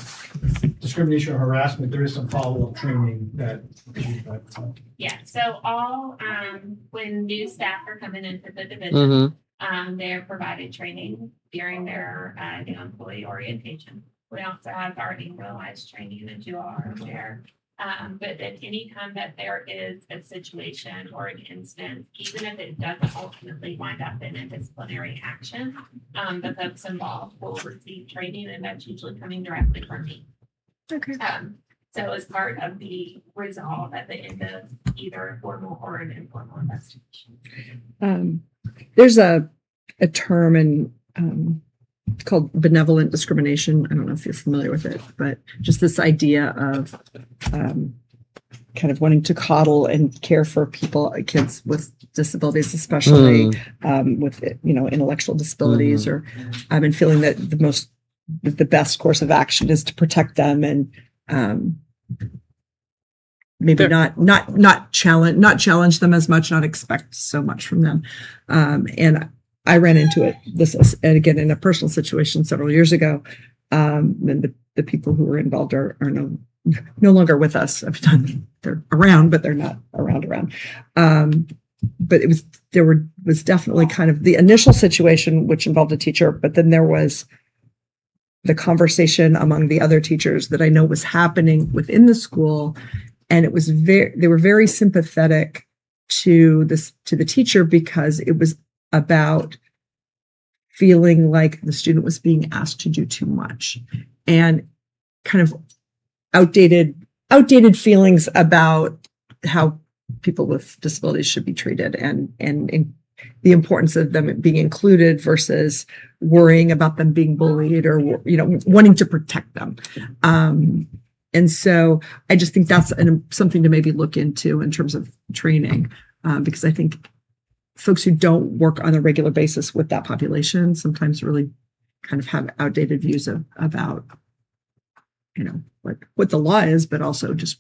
discrimination or harassment, there is some follow-up training that. Yeah, so all, when new staff are coming into the division, they're provided training during their, new employee orientation. We also have our annualized training that you all are aware. But at any time that there is a situation or an instance, even if it doesn't ultimately wind up in a disciplinary action, the folks involved will receive training, and that's usually coming directly from me. Okay. So as part of the resolve at the end of either a formal or an informal investigation. There's a term in called benevolent discrimination. I don't know if you're familiar with it, but just this idea of kind of wanting to coddle and care for kids with disabilities, especially with intellectual disabilities, or and feeling that the best course of action is to protect them and maybe not challenge them as much, not expect so much from them. And I ran into it and again in a personal situation several years ago. And the people who were involved are no longer with us. They're around, but they're not around. But there was definitely kind of the initial situation which involved a teacher, but then there was the conversation among the other teachers that I know was happening within the school, and they were very sympathetic to the teacher because it was about feeling like the student was being asked to do too much, and kind of outdated feelings about how people with disabilities should be treated, and the importance of them being included versus worrying about them being bullied or wanting to protect them. And so I just think that's something to maybe look into in terms of training, because I think folks who don't work on a regular basis with that population sometimes really kind of have outdated views about what the law is, but also just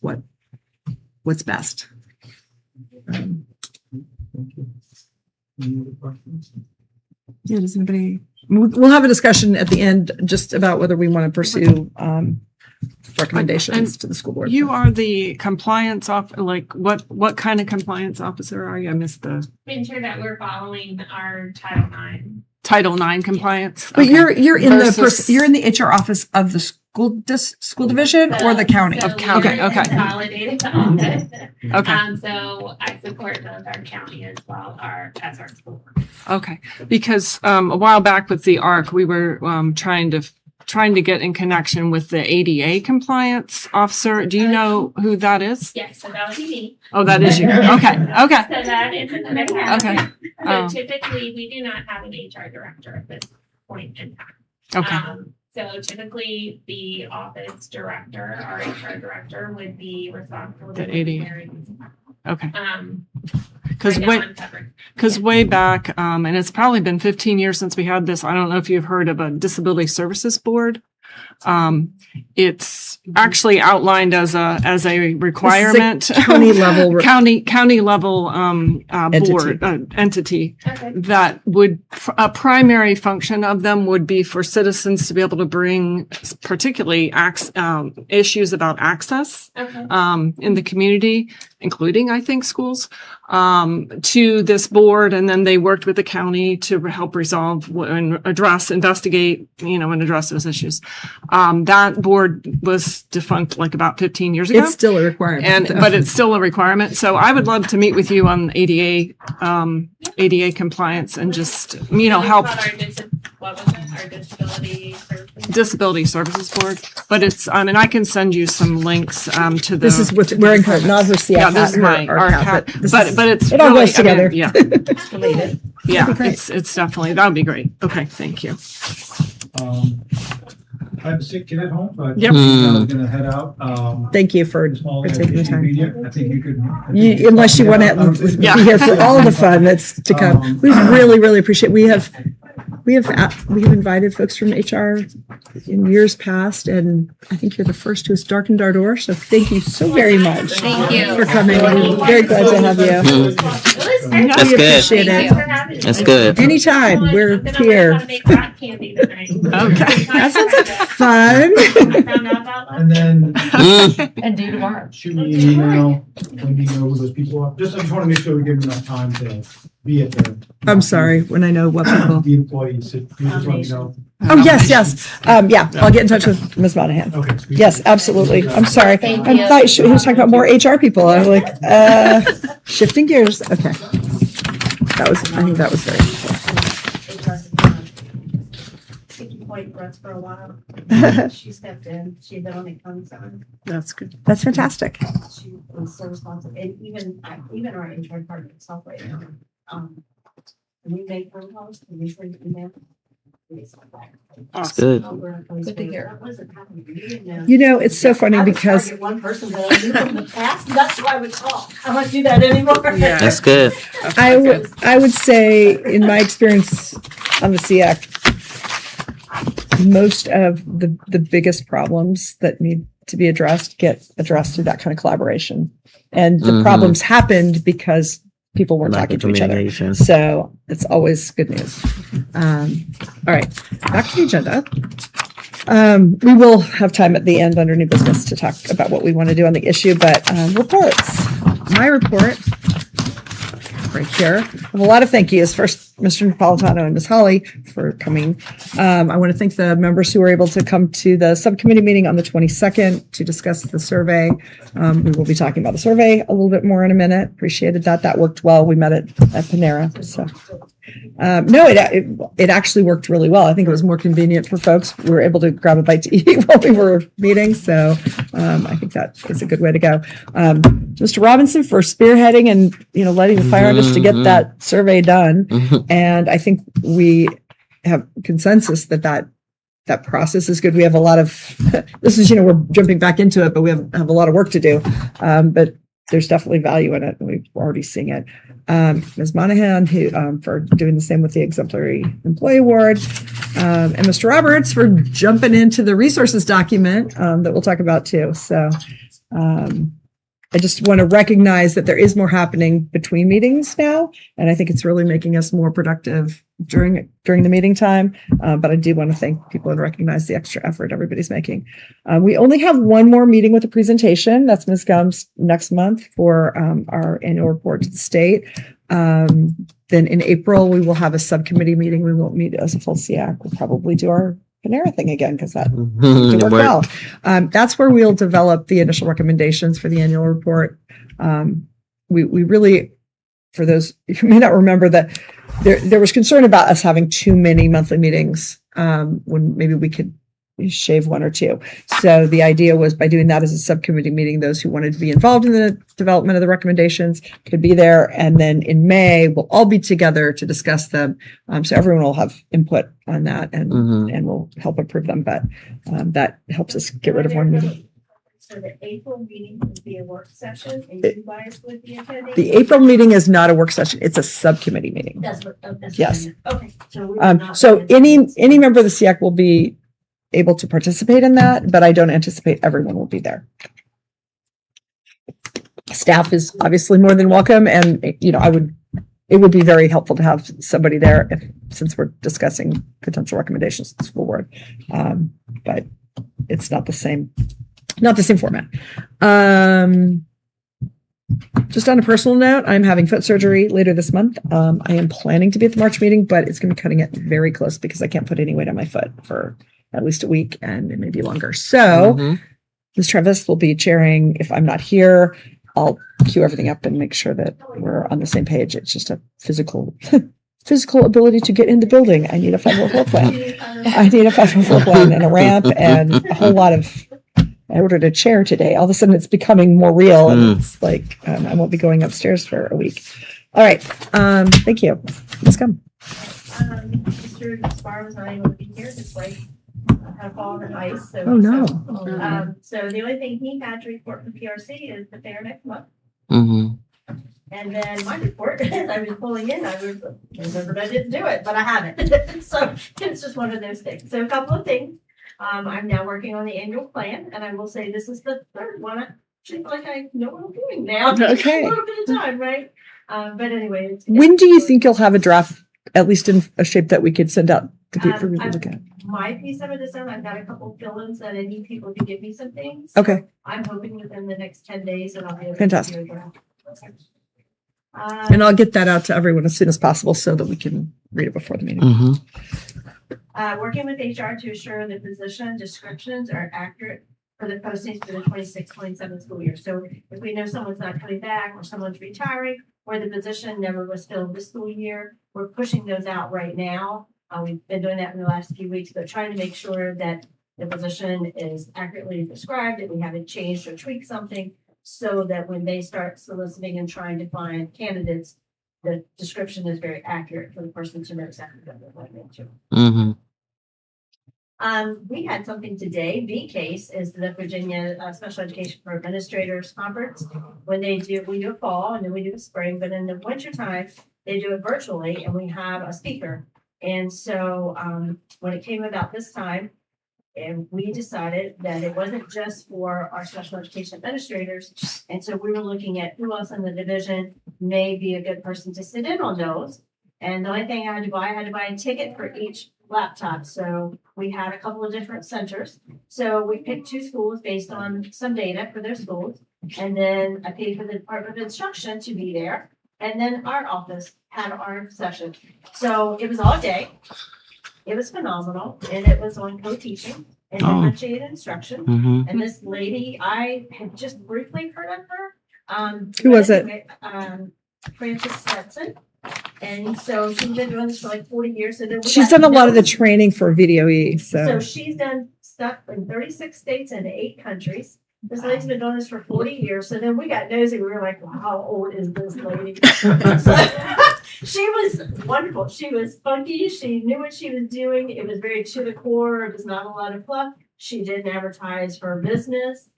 what's best. Thank you. Any other questions? Yeah, does anybody? We'll have a discussion at the end just about whether we want to pursue recommendations to the school board. You are the compliance what kind of compliance officer are you? I missed the Ensure that we're following our Title IX compliance. But Okay. you're in the HR office of the school division or the county? So county. we're Okay. Consolidated office. Okay. So I support both our county as well as our school. Okay, because a while back with the ARC, we were trying to get in connection with the ADA compliance officer. Do you know who that is? Yes, so that would be me. Oh, that is you. Okay. So that is another category. Okay. So typically, we do not have an HR director at this point in time. Okay. So typically, the office director, our HR director, would be responsible for The ADA. preparing, Okay. Because way back, and it's probably been 15 years since we had this. I don't know if you've heard of a disability services board. It's actually outlined as a requirement. County level. county level board entity that would a primary function of them would be for citizens to be able to bring particularly issues about access in the community, including I think schools, to this board, and then they worked with the county to help resolve and investigate, and address those issues. That board was defunct like about 15 years ago. It's still a requirement. But it's still a requirement. So I would love to meet with you on ADA compliance and just, help. What was it? Our Disability Services Board. But it's, and I can send you some links to the. This is we're in not her CF. Yeah, this is my RCAP, but it's it all goes together. Yeah. Yeah, it's definitely, that would be great. Okay, thank you. I have a sick kid at home, but Yep. I was gonna head out. Thank you for Small taking the time. I think you could. Unless you want to be here for all the fun that's to come. We really, really appreciate. We have invited folks from HR in years past, and I think you're the first who has darkened our door. So thank you so very much. Thank you for coming. We're very glad to have you. That's We good. appreciate it. Thanks for having That's good. Anytime, we're I'm gonna learn here. how to make rock candy tonight. Okay. That sounds like fun. I found out about And then And do tomorrow. shoot me an email when you know who those people are. I just want to make sure we give them enough time to be at the. I'm sorry, when I know what people. The employees, if you just want to know. Oh, yes, yes. Yeah, I'll get in touch with Ms. Monahan. Okay. Yes, absolutely. I'm sorry. Thank I you. thought he was talking about more HR people. I was like, shifting gears. Okay. I think that was very Taking point for us for a while. helpful. She stepped in. She'd been on a consult. That's good. That's fantastic. She was so responsive, and even our HR department itself right now. We make phone calls, and we send email. That's good. Good to hear. That wasn't happening. We didn't know. You know, it's so funny I would because target one person that I knew from the past. That's who I would call. I don't do that anymore. Yeah. That's good. I would say in my experience on the SEAC, most of the biggest problems that need to be addressed get addressed through that kind of collaboration. And the Mhm. problems happened because people weren't Lack talking of to each other. communication. So it's always good news. All right, back to the agenda. We will have time at the end under new business to talk about what we want to do on the issue, but reports. My report right here. I have a lot of thank yous. First, Mr. Napolitano and Ms. Holly for coming. I want to thank the members who were able to come to the subcommittee meeting on the 22nd to discuss the survey. We will be talking about the survey a little bit more in a minute. Appreciated that. That worked well. We met at Panera. So, no, it actually worked really well. I think it was more convenient for folks. We were able to grab a bite to eat while we were meeting. So I think that is a good way to go. Mr. Robinson for spearheading and letting the fire on us to get that survey done. And I think we have consensus that process is good. We have a lot of this is we're jumping back into it, but we have a lot of work to do. But there's definitely value in it, and we're already seeing it. Ms. Monahan, who for doing the same with the Exemplary Employee Award, and Mr. Roberts for jumping into the resources document that we'll talk about too. So I just want to recognize that there is more happening between meetings now, and I think it's really making us more productive during the meeting time. But I do want to thank people and recognize the extra effort everybody's making. We only have one more meeting with a presentation. That's Ms. Gumbs next month for our annual report to the state. Then in April, we will have a subcommittee meeting. We won't meet as a full SEAC. We'll probably do our Panera thing again because that worked well. That's where we'll develop the initial recommendations for the annual report. We really, for those who may not remember, that there was concern about us having too many monthly meetings when maybe we could shave one or two. So the idea was by doing that as a subcommittee meeting, those who wanted to be involved in the development of the recommendations could be there. And then in May, we'll all be together to discuss them. So everyone will have input on that and we'll help approve them. But that helps us get rid of one meeting. So the April meeting would be a work session and you guys would be attending? The April meeting is not a work session. It's a subcommittee meeting. That's what Yes. I meant. Okay. So we will not So be any attending. member of the SEAC will be able to participate in that, but I don't anticipate everyone will be there. Staff is obviously more than welcome, and it would be very helpful to have somebody there since we're discussing potential recommendations to the school board. But it's not the same format. Just on a personal note, I'm having foot surgery later this month. I am planning to be at the March meeting, but it's going to be cutting it very close because I can't put any weight on my foot for at least a week and it may be longer. So Ms. Travis will be chairing. If I'm not here, I'll queue everything up and make sure that we're on the same page. It's just a physical ability to get in the building. I need a 504 plan. I need a 504 plan and a ramp and a whole lot of. I ordered a chair today. All of a sudden, it's becoming more real, and it's like I won't be going upstairs for a week. All right. Thank you. Let's come. Mr. Spar was not able to be here. His wife had fallen on ice. So, Oh no. So the only thing he had to report from PRC is that they are next month. And then my report, as I was pulling in, I remembered I didn't do it, but I haven't. So it's just one of those things. So a couple of things. I'm now working on the annual plan, and I will say this is the third one. I feel like I know what I'm doing now. Okay. A little bit of time, right? But anyway. When do you think you'll have a draft at least in a shape that we could send out to people for people to look at? Might be some of this done. I've got a couple fill-ins that I need people to give me some things. Okay, I'm hoping within the next 10 days that I'll be able to. Fantastic. do it. and I'll get that out to everyone as soon as possible so that we can read it before the meeting. Working with HR to assure the position descriptions are accurate for the postings for the 26-27 school year. So if we know someone's not coming back or someone's retiring or the position never was filled this school year, we're pushing those out right now. We've been doing that in the last few weeks, but trying to make sure that the position is accurately described, that we haven't changed or tweaked something so that when they start soliciting and trying to find candidates, the description is very accurate for the person to know exactly what they're going into. We had something today. V-Case is the Virginia Special Education for Administrators Conference. When we do a fall and then we do a spring, but in the wintertime, they do it virtually and we have a speaker. And so when it came about this time, and we decided that it wasn't just for our special education administrators. And so we were looking at who else in the division may be a good person to sit in on those. And the only thing I had to buy a ticket for each laptop. So we had a couple of different centers. So we picked 2 schools based on some data for their schools. And then I paid for the Department of Instruction to be there. And then our office had our session. So it was all day. It was phenomenal. And it was on co-teaching and differentiated instruction. And this lady, I had just briefly heard of her. Who was it? Frances Stetson. And so she's been doing this for like 40 years. So She's done a lot of the training for VDOE. So she's done stuff in 36 states and 8 countries. This lady's been doing this for 40 years. So then we got nosy. We were like, well, how old is this lady? She was wonderful. She was funky. She knew what she was doing. It was very to the core. It was not a lot of fluff. She didn't advertise her business.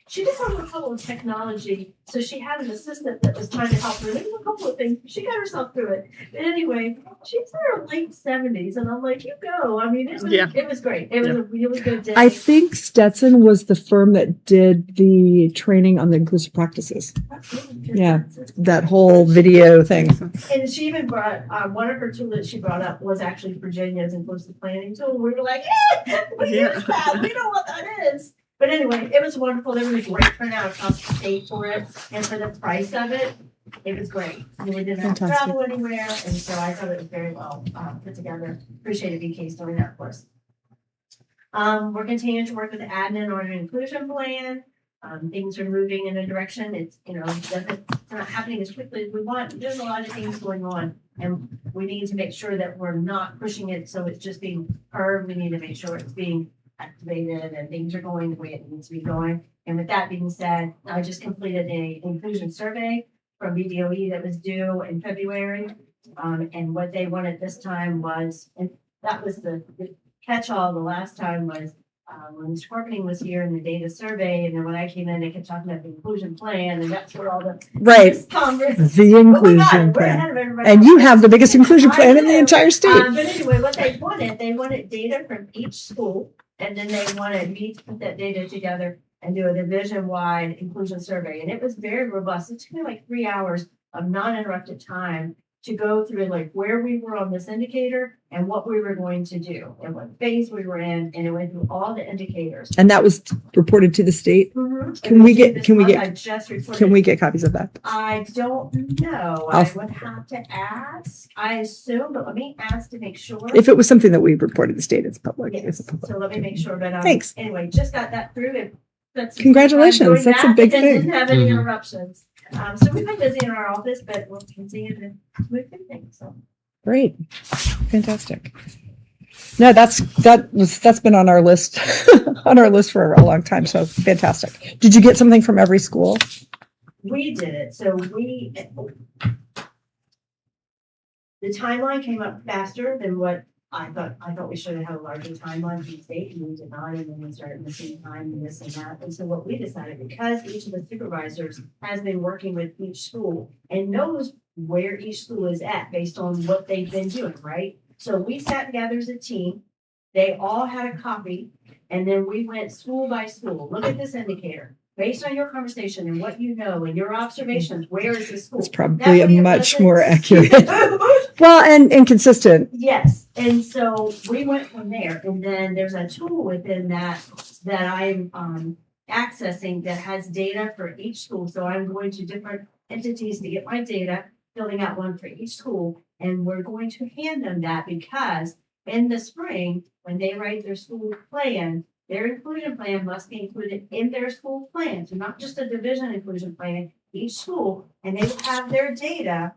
She just had a couple of technology. So she had an assistant that was trying to help her. There was a couple of things. She got herself through it. But anyway, she's in her late 70s. And I'm like, you go. I mean, it was great. It was a really good day. I think Stetson was the firm that did the training on the inclusive practices. Yeah, that whole video thing. And she even brought, one of her tools that she brought up was actually Virginia's inclusive planning tool. We were like, we use that. We know what that is. But anyway, it was wonderful. There was a great turnout across the state for it. And for the price of it, it was great. I mean, we didn't have to travel anywhere. And so I thought it was very well put together. Appreciated VK's doing that for us. We're continuing to work with the admin on an inclusion plan. Things are moving in a direction. It's, it's not happening as quickly as we want. There's a lot of things going on. And we need to make sure that we're not pushing it so it's just being heard. We need to make sure it's being activated and things are going the way it needs to be going. And with that being said, I just completed an inclusion survey from BDOE that was due in February. And what they wanted this time was, and that was the catch-all the last time was when Mr. Corpening was here in the data survey. And then when I came in, they kept talking about the inclusion plan, and that's where all the the inclusion plan. And you have the biggest inclusion plan in the entire state. But anyway, what they wanted data from each school. And then they wanted me to put that data together and do a division-wide inclusion survey. And it was very robust. It took me like 3 hours of non-interrupted time to go through like where we were on this indicator and what we were going to do and what phase we were in. And it went through all the indicators. And that was reported to the state. Mm-hmm. Can we get copies of that? I don't know. I would have to ask. I assume, but let me ask to make sure. If it was something that we reported to the state, it's public. Yes. It's public. So let me make sure. But thanks. Anyway, just got that through. Congratulations. That's a big thing. Didn't have any interruptions. So we've been busy in our office, but we'll continue to move through things. So great, fantastic. No, that's been on our list for a long time. So fantastic. Did you get something from every school? We did it. So the timeline came up faster than what I thought we should have had a larger timeline from the state, and we did not, and then we started missing time and this and that. And so what we decided, because each of the supervisors has been working with each school and knows where each school is at based on what they've been doing, right? So we sat together as a team. They all had a copy, and then we went school by school. Look at this indicator. based on your conversation and what you know and your observations, where is the school? It's probably a That way it much wasn't- more accurate. Well, and inconsistent. Yes, and so we went from there, and then there's a tool within that I'm accessing that has data for each school. So I'm going to different entities to get my data, filling out one for each school, and we're going to hand them that because in the spring, when they write their school plan, their inclusion plan must be included in their school plan, so not just a division inclusion plan, each school, and they will have their data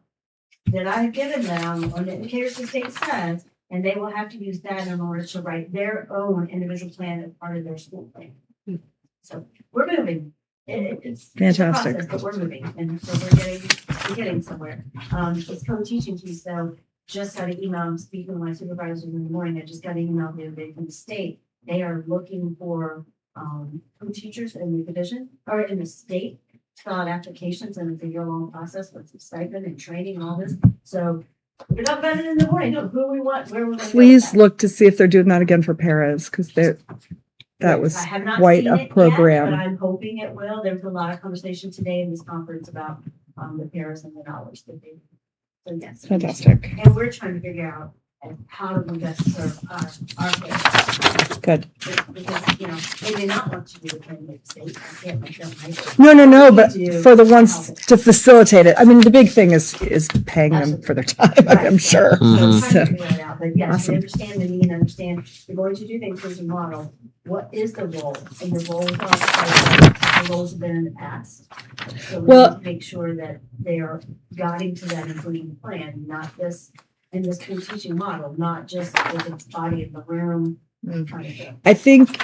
that I've given them on the indicators the state says, and they will have to use that in order to write their own individual plan as part of their school plan. So we're moving. It's a Fantastic. process, but we're moving, and so we're getting somewhere. It's co-teaching too, so just got an email, I'm speaking with my supervisor in the morning, I just got an email the other day from the state. They are looking for co-teachers in the division, or in the state, to fill out applications, and it's a year-long process with some stipend and training and all this. So we're not about it in the morning, know who we want, where we're going. Please look to see if they're doing that again for paras, because that was I have not quite seen a it yet, program. but I'm hoping it will. There's a lot of conversation today in this conference about the pairs and the dollars that they. So yes. Fantastic. And we're trying to figure out how do we best serve our pairs. Good. Because, they may not want to do it in the state. I can't make them like No, We but do for the to ones help it. to facilitate it. I mean, the big thing is paying them for their time, I'm sure. So we're trying So, to figure it out, but yes, awesome. we understand the need, understand you're going to do things as a model. What is the role? And the roles are, the roles have been in the past. So we Well- need to make sure that they are guiding to that including plan, not this, in this school teaching model, not just with the body of the room kind of thing. I think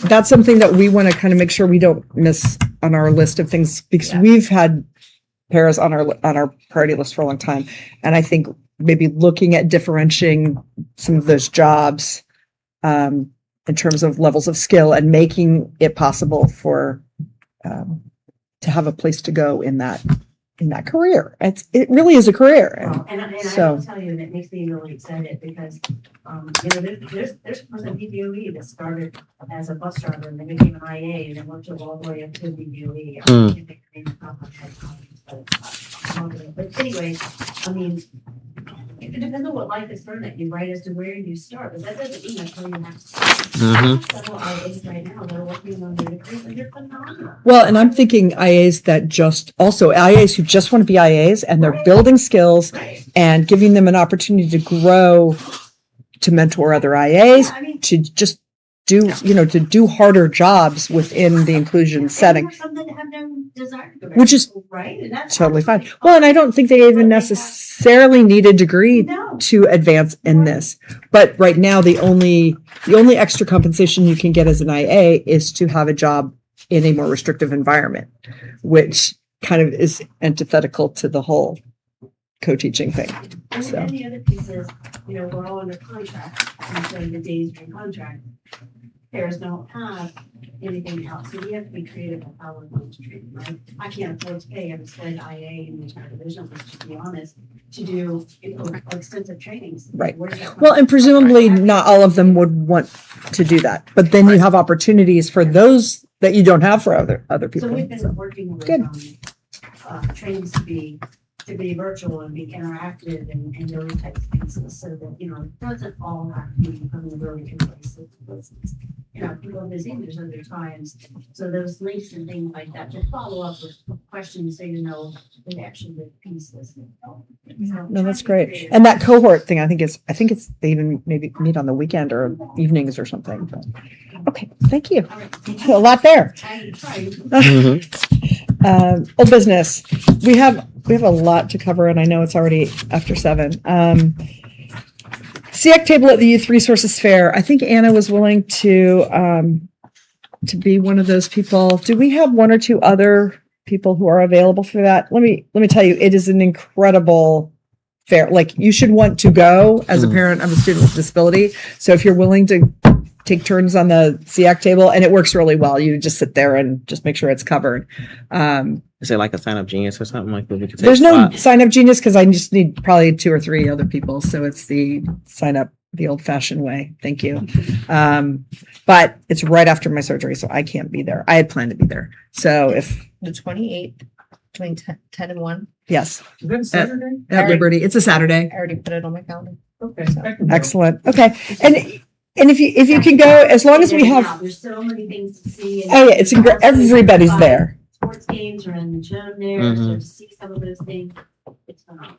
that's something that we want to kind of make sure we don't miss on our list of things, because Yeah. we've had paras on our priority list for a long time. And I think maybe looking at differentiating some of those jobs in terms of levels of skill and making it possible for to have a place to go in that career. It really is a career. Well, and I so- will tell you, and it makes me really excited because, there's a person in DPOE that started as a bus driver and then became an IA and then worked all the way up to DPOE. I can't think of the name off the top of my head, but anyway, I mean, it depends on what life is thrown at you, right, as to where you start, but that doesn't mean that's where you have to start. Several IAs right now that are working on their degrees and they're phenomenal. Well, and I'm thinking IAs IAs who just want to be IAs and they're building skills Right. and giving them an opportunity to grow, to mentor other IAs, Yeah, I mean, to just to do harder jobs within the inclusion setting, and some that have no desire to go back Which to is school, right, and that's totally fine. absolutely Well, and I don't think they even necessarily need a degree No. to advance in this. But right now, the only extra compensation you can get as an IA is to have a job in a more restrictive environment, which kind of is antithetical to the whole co-teaching thing. And So. then the other piece is, we're all under contract, and so the days during contract, pairs don't have anything else, so we have to be creative with how we're going to treat them, right? I can't afford to pay every split IA in the entire division, let's to be honest, to do, extensive trainings. Right. Where's that Well, money? and presumably not all of them would want to do that, but then you have opportunities for those that you don't have for other So people. we've been working with, Good. trainings to be virtual and be interactive and those types of pieces, so that, it doesn't all have to be from the really good places. People are busy, there's other times, so those links and things like that, to follow up with questions, so the actual good pieces. No, that's great. And that cohort thing, I think it's they even maybe meet on the weekend or evenings or something. But- Okay, thank you. All right. A lot there. I tried. Old business. We have a lot to cover, and I know it's already after 7. SEAC table at the Youth Resources Fair. I think Anna was willing to be one of those people. Do we have one or two other people who are available for that? Let me tell you, it is an incredible fair. Like, you should want to go as a parent of a student with disability. So if you're willing to take turns on the SEAC table, and it works really well. You just sit there and just make sure it's covered. Is it like a sign up genius or something like that? We could take There's no slots? sign up genius because I just need probably 2 or 3 other people. So it's the sign up the old fashioned way. Thank you. But it's right after my surgery, so I can't be there. I had planned to be there. So if, The 28th, between 10 and 1. yes, Is that Saturday? at Liberty, it's a Saturday. I already put it on my calendar. Okay. So- I can go. Excellent. Okay. And if you can go, as long as we have, There's so many things to see. oh yeah, everybody's there. Sports games are in the gym there, Mhm. so to see some of those things, it's phenomenal.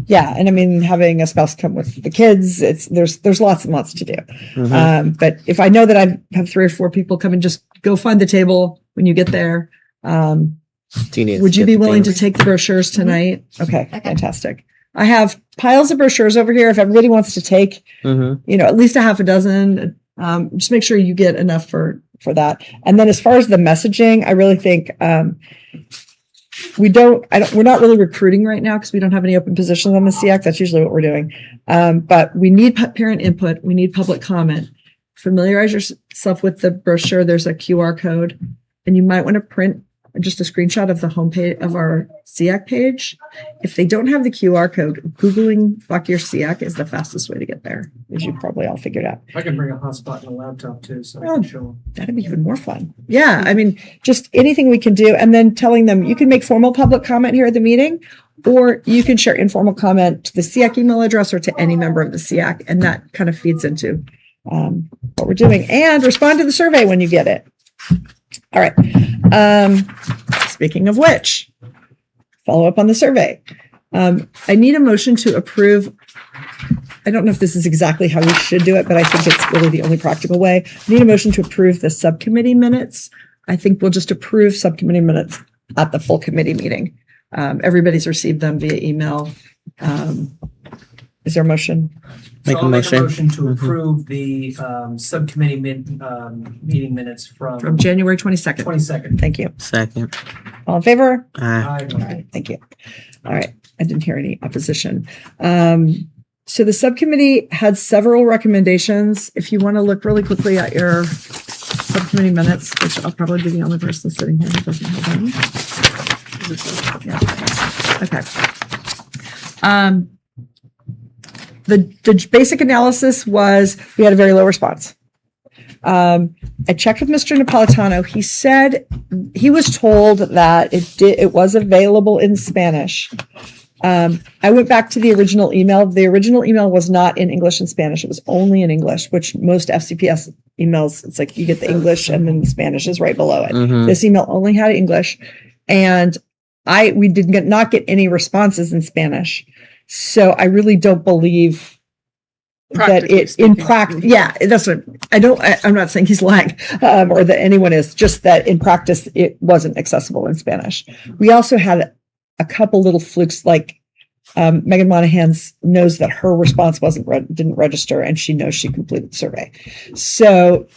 Yeah. And I mean, having a spouse come with the kids, there's lots and lots to do. Mhm. But if I know that I have 3 or 4 people come and just go find the table when you get there. Do you need Would you get be the willing to things? take the brochures tonight? Okay, Okay. fantastic. I have piles of brochures over here. If everybody wants to take, Mhm. at least a half a dozen, just make sure you get enough for that. And then as far as the messaging, I really think, we're not really recruiting right now because we don't have any open positions on the SEAC. That's usually what we're doing. But we need parent input. We need public comment. Familiarize yourself with the brochure. There's a QR code, and you might want to print just a screenshot of the homepage of our SEAC page. If they don't have the QR code, Googling Fauquier SEAC is the fastest way to get there, as you probably all figured out. I can bring a hotspot and a laptop too, so I Oh. can show them. That'd be even more fun. Yeah, I mean, just anything we can do, and then telling them you can make formal public comment here at the meeting, or you can share informal comment to the SEAC email address or to any member of the SEAC, and that kind of feeds into what we're doing. And respond to the survey when you get it. All right. Speaking of which, follow up on the survey. I need a motion to approve. I don't know if this is exactly how we should do it, but I think it's really the only practical way. I need a motion to approve the subcommittee minutes. I think we'll just approve subcommittee minutes at the full committee meeting. Everybody's received them via email. Is there a motion? Make So a I'll motion. to approve the subcommittee meeting minutes From from January 22nd. 22nd. Thank you. Second. All in favor? Aye. All right, thank you. All right, I didn't hear any opposition. So the subcommittee had several recommendations. If you want to look really quickly at your subcommittee minutes, which I'll probably be the only person sitting here who doesn't have them. Yeah. Okay. The basic analysis was we had a very low response. I checked with Mr. Napolitano. He said he was told that it was available in Spanish. I went back to the original email. The original email was not in English and Spanish. It was only in English, which most FCPS emails, it's like you get the English and then the Spanish is right below it. Mhm. This email only had English, and we did not get any responses in Spanish. So I really don't believe that Practically it in speaking. practice. Yeah, that's what I'm not saying he's lying, or that anyone is, just that in practice, it wasn't accessible in Spanish. We also had a couple little flukes, like Megan Monahan's knows that her response didn't register, and she knows she completed the survey. So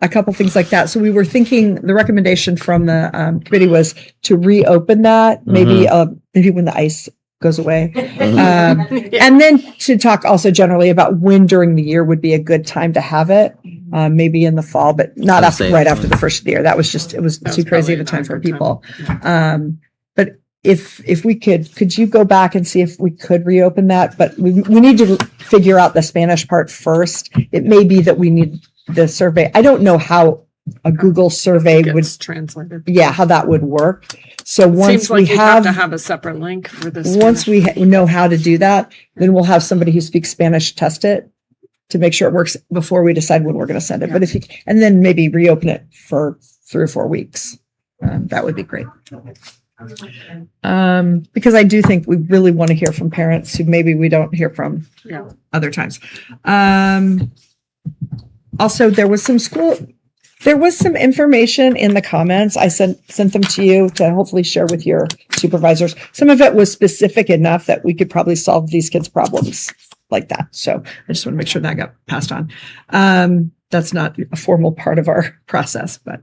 a couple things like that. So we were thinking the recommendation from the committee was to reopen that, maybe when the ice goes away. And then to talk also generally about when during the year would be a good time to have it, maybe in the fall, but not right after the first of the year. That was just, it was That too was crazy of a probably time not for a good people. time. But if we could you go back and see if we could reopen that? But we need to figure out the Spanish part first. It may be that we need the survey. I don't know how a Google survey would, Gets translated. how that would work. So once Seems like we you have have to have a separate link for this. once we know how to do that, then we'll have somebody who speaks Spanish test it to make sure it works before we decide when we're going to send it. Yeah. But and then maybe reopen it for 3 or 4 weeks. That would be great. Because I do think we really want to hear from parents who maybe we don't hear from Yeah. other times. Also, there was some information in the comments. I sent them to you to hopefully share with your supervisors. Some of it was specific enough that we could probably solve these kids' problems like that. So I just want to make sure that got passed on. That's not a formal part of our process, but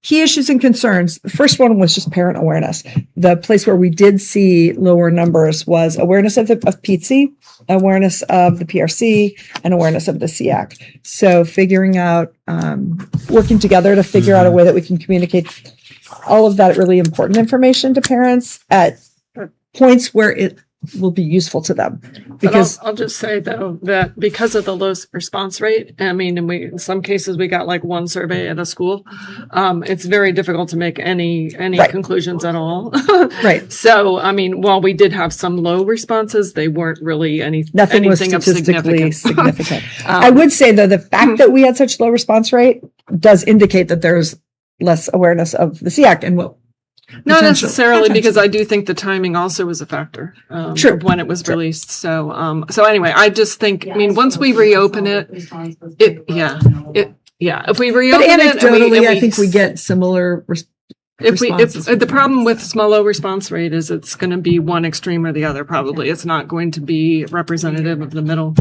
key issues and concerns. The first one was just parent awareness. The place where we did see lower numbers was awareness of PTSD, awareness of the PRC, and awareness of the SEAC. So figuring out, working together to figure out a way that we can communicate all of that really important information to parents at points where will be useful to them. But Because I'll just say though, that because of the low response rate, I mean, and in some cases, we got like one survey at a school. It's very difficult to make any Right. conclusions at all. right, So, I mean, while we did have some low responses, they weren't really nothing was anything of statistically significance. significant. I would say though, the fact that we had such low response rate does indicate that there's less awareness of the SEAC and what. Not potential- necessarily, because potential. I do think the timing also was a factor. True. Of when it was released. So, so anyway, I just think, I mean, once we Yeah, reopen it, if we But reopen it, and anecdotally, I think we get similar. if responses the problem with low response rate is it's going to be one extreme or the other, probably. It's not going to be representative of the middle.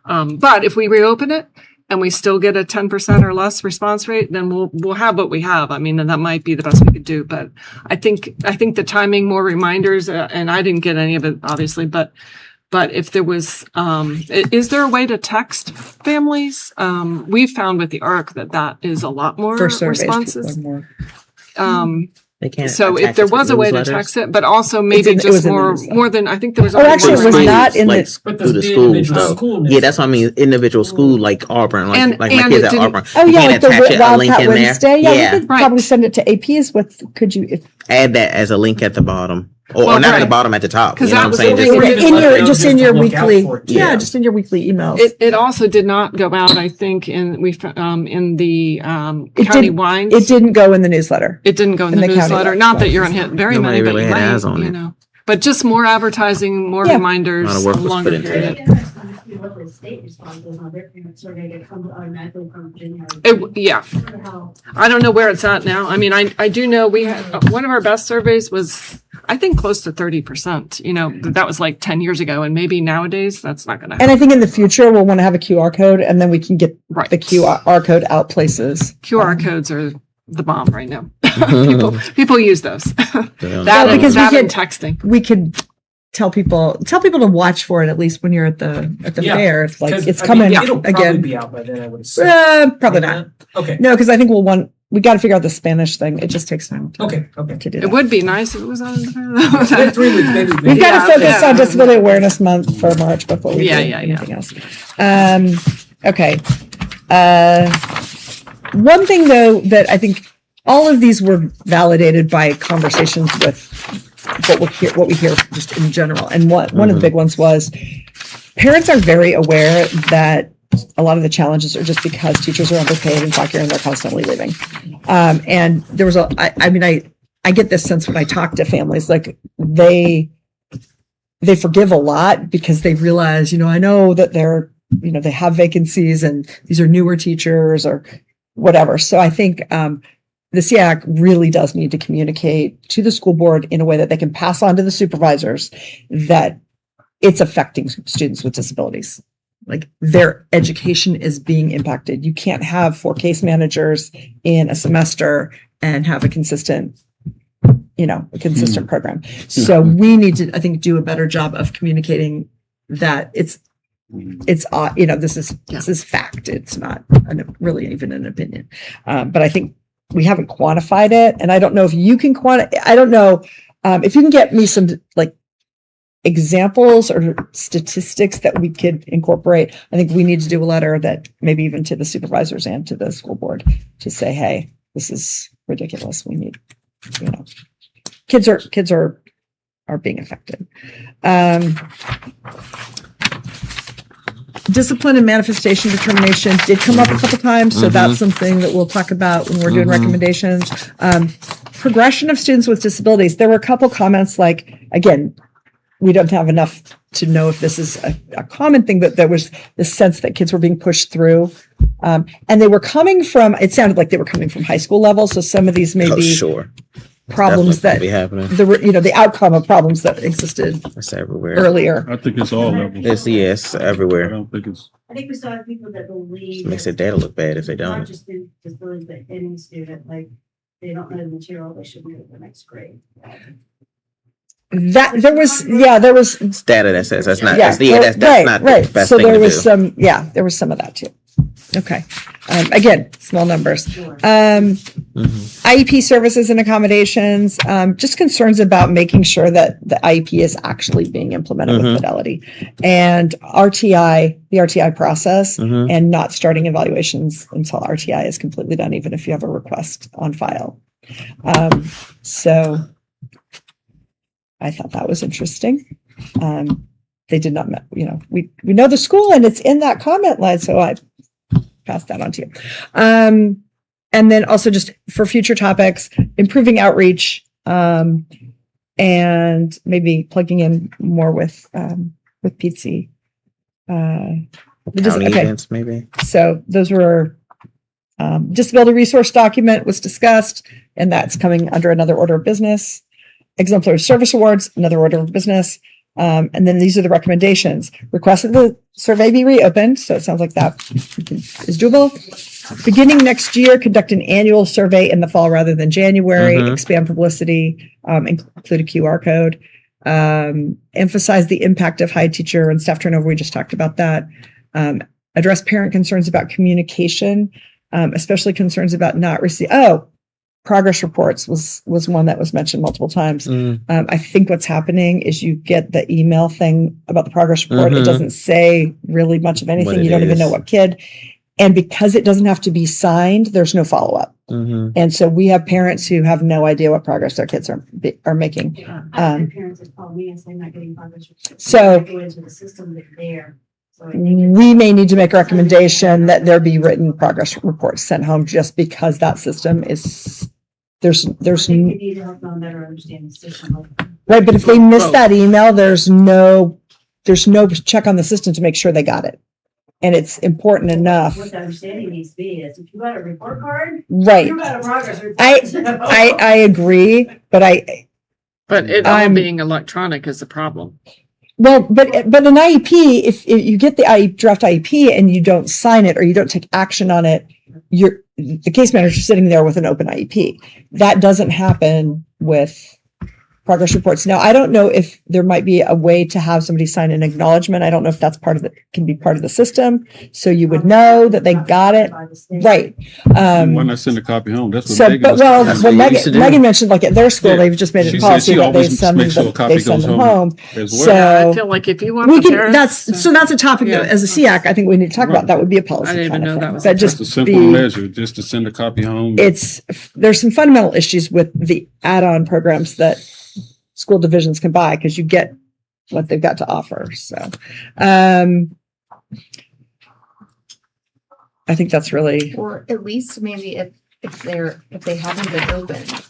But if we reopen it and we still get a 10% or less response rate, then we'll have what we have. I mean, and that might be the best we could do. But I think the timing, more reminders, and I didn't get any of it, obviously, but if there was, is there a way to text families? We found with the ARC that is a lot more For surveys, responses. people are more. They can't. So if attach there it to was a way to newsletters. text it, but also It maybe was just in the more newsletter. than, I think there was. Oh, only actually, one it was reminder. not in like the. But through the the schools individual though. school Yeah, that's what I mean. Individual school like Auburn, like And- my and kids it at didn't- Auburn. Oh You yeah, can't like the attach it, a link Wildcat in there. Wednesday. Yeah, we could Right. probably send it to APs with. Could you? If, Add that as a link at the bottom, or Well, not at the right. bottom, at the top. 'Cause You know that what I'm was saying? the Just thing Or in even your let them just in to your look out weekly. for it, too. Yeah, just in your weekly emails. It also did not go out, I think, in the It county didn't- wines. It didn't go in the newsletter. It didn't go in in the the county newsletter. website. Not that you're on hit very Nobody many, but really you had eyes might, on you it. know. But just more advertising, more Yeah. reminders, A lot of work was longer put into period. that. What the state responses on their parent survey that comes automatically from Virginia. Yeah, How- I don't know where it's at now. I mean, I do know we had one of our best surveys was, I think, close to 30%. You know, that was like 10 years ago, and maybe nowadays that's not going to happen. And I think in the future we'll want to have a QR code, and then we can get Right. the QR code out places. QR codes are the bomb right now. people use those. Yeah. That Well, because we and get- texting. We could tell people to watch for it at least when you're at the Yeah, fair. It's like 'Cause, it's I coming mean, it'll probably again. be out by then, I would assume. Probably not. Okay. No, because I think we got to figure out the Spanish thing. It just takes time to, Okay. to do It that. would be nice if it was on. It's been 3 weeks, maybe. We've got Yeah, to focus yeah. on Disability Awareness Month for March before we Yeah, do yeah, anything else. Okay. One thing though that I think all of these were validated by conversations with what we hear just in general. And one of the big ones was parents are very aware that a lot of the challenges are just because teachers are underpaid and and they're constantly leaving. And there was I get this sense when I talk to families, like they forgive a lot because they realize, I know that they have vacancies and these are newer teachers or whatever. So I think, the SEAC really does need to communicate to the school board in a way that they can pass on to the supervisors that it's affecting students with disabilities. Like their education is being impacted. You can't have 4 case managers in a semester and have a consistent program. So we need to, I think, do a better job of communicating that this is fact. It's not really even an opinion. But I think we haven't quantified it. And I don't know if you can I don't know if you can get me some like examples or statistics that we could incorporate. I think we need to do a letter that maybe even to the supervisors and to the school board to say, hey, this is ridiculous. We need, kids are being affected. Discipline and manifestation determination did come up a couple times, so that's something that we'll talk about when we're doing recommendations. Progression of students with disabilities. There were a couple comments like, again, we don't have enough to know if this is a common thing, but there was this sense that kids were being pushed through. And they were coming from, it sounded like they were coming from high school level, so some of these may Oh, be sure. problems Definitely that, happening. the outcome of problems that existed It's everywhere. earlier. I think it's all levels. Yes, I everywhere. don't think it's. I think we still have people that believe. Makes their data look bad if they Not don't. just in disabilities, but any student, like, they don't know the material, they should move to the next grade. That there was It's data that says that's not. Yeah, That's right, not right. the best So thing there to was do. there was some of that too. Okay. Again, small numbers. Sure. IEP services and accommodations, just concerns about making sure that the IEP is actually being implemented with fidelity, and RTI, the RTI process, and not starting evaluations until RTI is completely done, even if you have a request on file. So I thought that was interesting. They did not, we know the school and it's in that comment line, so I passed that on to you. And then also just for future topics, improving outreach, and maybe plugging in more with Pizzi. County Okay. events, maybe. So those were, disability resource document was discussed, and that's coming under another order of business. Exemplary service awards, another order of business. And then these are the recommendations. Request that the survey be reopened. So it sounds like that is doable. Beginning next year, conduct an annual survey in the fall rather than January. Expand publicity, include a QR code. Emphasize the impact of high teacher and staff turnover. We just talked about that. Address parent concerns about communication, especially concerns about not receiving. Progress reports was one that was mentioned multiple times. I think what's happening is you get the email thing about the progress report. It doesn't say really much of anything. You don't even know what kid. And because it doesn't have to be signed, there's no follow-up. And so we have parents who have no idea what progress their kids are making. I've had parents that call me and say, I'm not getting progress reports. So- I go into the system that's there. So I think We may need to make a recommendation that there be written progress reports sent home, just because that system is, there's we need to help them better understand the system. right. But if they miss that email, there's no check on the system to make sure they got it. And it's important enough. What the understanding needs to be is if you got a report card, Right. you got a progress report. I agree, but But it all being electronic is a problem. well, but an IEP, if you get the draft IEP and you don't sign it or you don't take action on it, the case manager is sitting there with an open IEP. That doesn't happen with progress reports. Now, I don't know if there might be a way to have somebody sign an acknowledgement. I don't know if that's can be part of the system. So you would know that they got it. Right. Why not send a copy home? That's what So, Megan but was well, saying. what what we used to do. Megan mentioned, like at their school, Yeah. they've just made She a said policy she that they always send makes sure a copy them goes home home. as well. Yeah, I So feel like if you want we the can, parents, that's a topic that Yeah. as a SEAC, I think we need to talk about. That would be a policy. I didn't even kind of know thing. that was But a just Just a simple measure, just to send a copy home. there's some fundamental issues with the add-on programs that school divisions can buy, because you get what they've got to offer. So, I think that's really, Or at least maybe if they haven't been opened,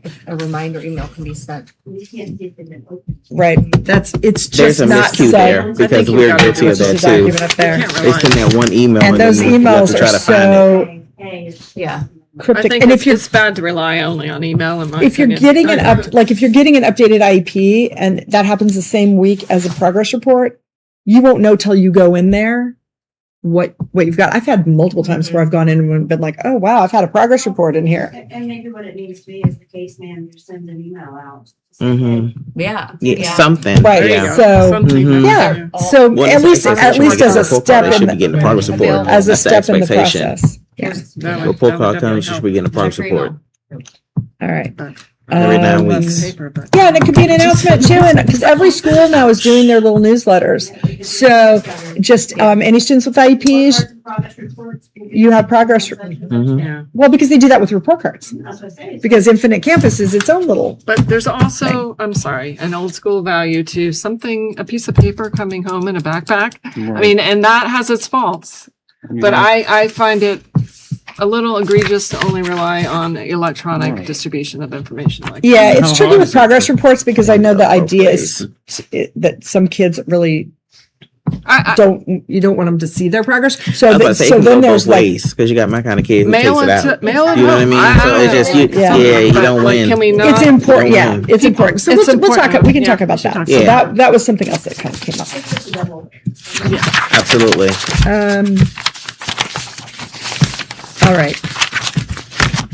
if a reminder email can be sent. We can't see if they've been open. right. It's There's just a not miscue said. there because think you we're gotta guilty do of There's that a too. document up there. can't They rely. send that one email And those then you have emails to try are to find it. so Yeah. I cryptic. think And it's, if you're it's bad to rely only on email. In my if you're opinion. getting if you're getting an updated IEP and that happens the same week as a progress report, you won't know till you go in there what you've got. I've had multiple times where I've gone in and been like, oh wow, I've had a progress report in here. And maybe what it needs to be is the case manager sends an email out. Yeah. Yeah, something. Right. There you Yeah. go. So Something Mhm. like yeah, that. so Well, at if least it's as a report card, step they should in be getting the progress report. as a That's the step in the expectation. process. Yeah. That would- Report that would card definitely comes, you should help. be getting a progress Check your report. All right. Every 9 Um, weeks. Paper, but- Yeah, and it could be an announcement too, and because every school now is doing their little newsletters. So just any students with IEPs, you have progress. Mhm. Yeah, Well, because they do that with report cards. That's what I say. Because Infinite Campus is its own little. but there's also, I'm sorry, an old school value to a piece of paper coming home in a backpack. I mean, and that has its faults, but I find it a little egregious to only rely on electronic distribution of information like that. Yeah, How it's tricky hard with is it? progress reports because I know the idea is that some kids really you don't want them to see their progress. I So was about that, to say, it so can then go there's both like, ways because you got my kind of kid who takes Mail it it out. to, mail it You know what I home. mean? So it's just you. Yeah. Yeah, you But, don't like, win. Can we not? it's important. Don't Yeah, win. it's important. So It's we'll talk. important. We can Yeah, talk about we should that. talk So about that was something else that kind of came up. Absolutely. All right.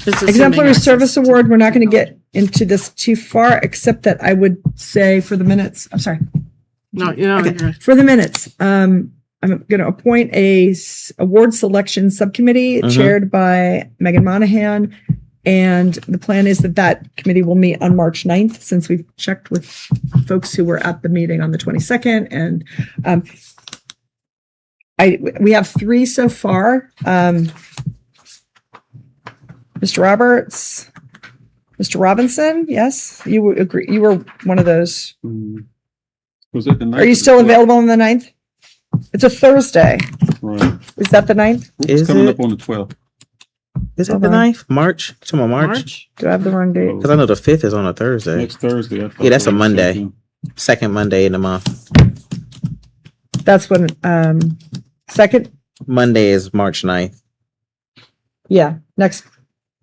This is Exemplary assuming Service Award. We're not going to get into this too far, except that I would say for the minutes. I'm sorry. No, you know, Okay. you're- For the minutes, I'm going to appoint a award selection subcommittee chaired by Megan Monahan. And the plan is that committee will meet on March 9th, since we've checked with folks who were at the meeting on the 22nd. And we have 3 so far. Mr. Roberts, Mr. Robinson, yes, you would agree. You were one of those. Was it the 9th? Are you still available on the 9th? It's a Thursday. Right. Is that the 9th? It's coming up on the 12th. Is it Hold the on. 9th? March? Tomorrow, March? Do I have the wrong date? Because I know the 5th is on a Thursday. Next Thursday. I thought Yeah, that's a it was Monday. second. Second Monday in the month. That's when, second, Monday is March 9th. yeah, next.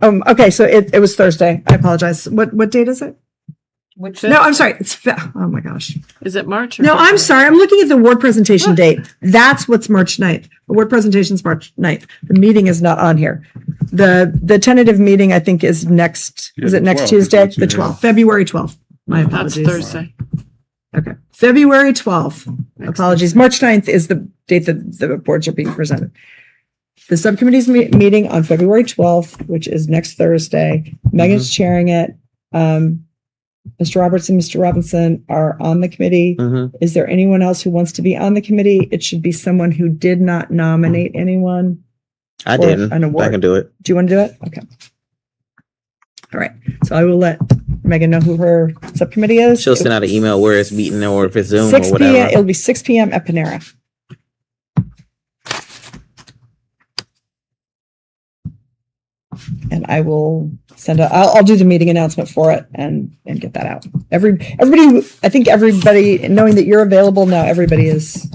Okay, so it was Thursday. I apologize. What date is it? Which, No, I'm sorry. Oh my gosh. Is it March? Or No, I'm February? sorry. I'm looking at the award presentation date. That's what's March 9th. Award presentation's March 9th. The meeting is not on here. The tentative meeting, I think, is next, Yeah, is it the next 12th is Tuesday? what you The have. 12th, February 12th. My That's apologies. Thursday. Okay. February 12th. Next Apologies. March 9th is the date that the boards are being presented. The subcommittee's meeting on February 12th, which is next Thursday. Megan's chairing it. Mr. Roberts and Mr. Robinson are on the committee. Is there anyone else who wants to be on the committee? It should be someone who did not nominate anyone. I For didn't. an award. I can do it. Do you want to do it? Okay. All right. So I will let Megan know who her subcommittee is. She'll send out an email where it's meeting or if it's Zoom 6 or p.m. whatever. It'll be 6 p.m. at Panera. And I will I'll do the meeting announcement for it and get that out. Everybody, I think everybody, knowing that you're available now, everybody is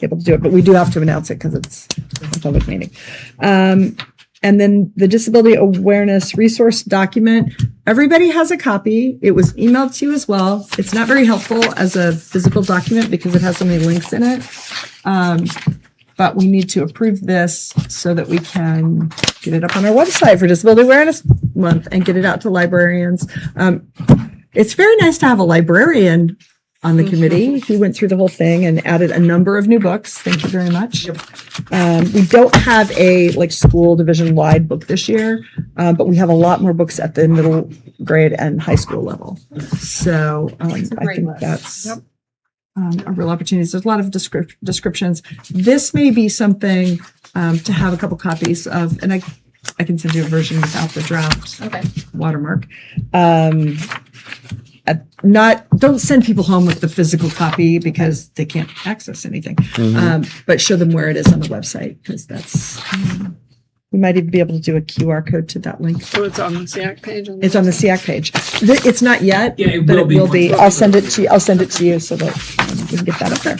able to do it, but we do have to announce it because it's a public meeting. And then the disability awareness resource document, everybody has a copy. It was emailed to you as well. It's not very helpful as a physical document because it has so many links in it. But we need to approve this so that we can get it up on our website for Disability Awareness Month and get it out to librarians. It's very nice to have a librarian on the committee. He went through the whole thing and added a number of new books. Thank you very much. We don't have a school division wide book this year, but we have a lot more books at the middle grade and high school level. So I think that's a real opportunity. There's a lot of descriptions. This may be something to have a couple copies of, and I can send you a version without the draft watermark. Don't send people home with the physical copy because they can't access anything. But show them where it is on the website because that's. We might even be able to do a QR code to that link. So it's on the SEAC page? It's on the SEAC page. It's not yet, Yeah, it but will it be. will be. I'll send it to you. I'll send it to you so that we can get that up there.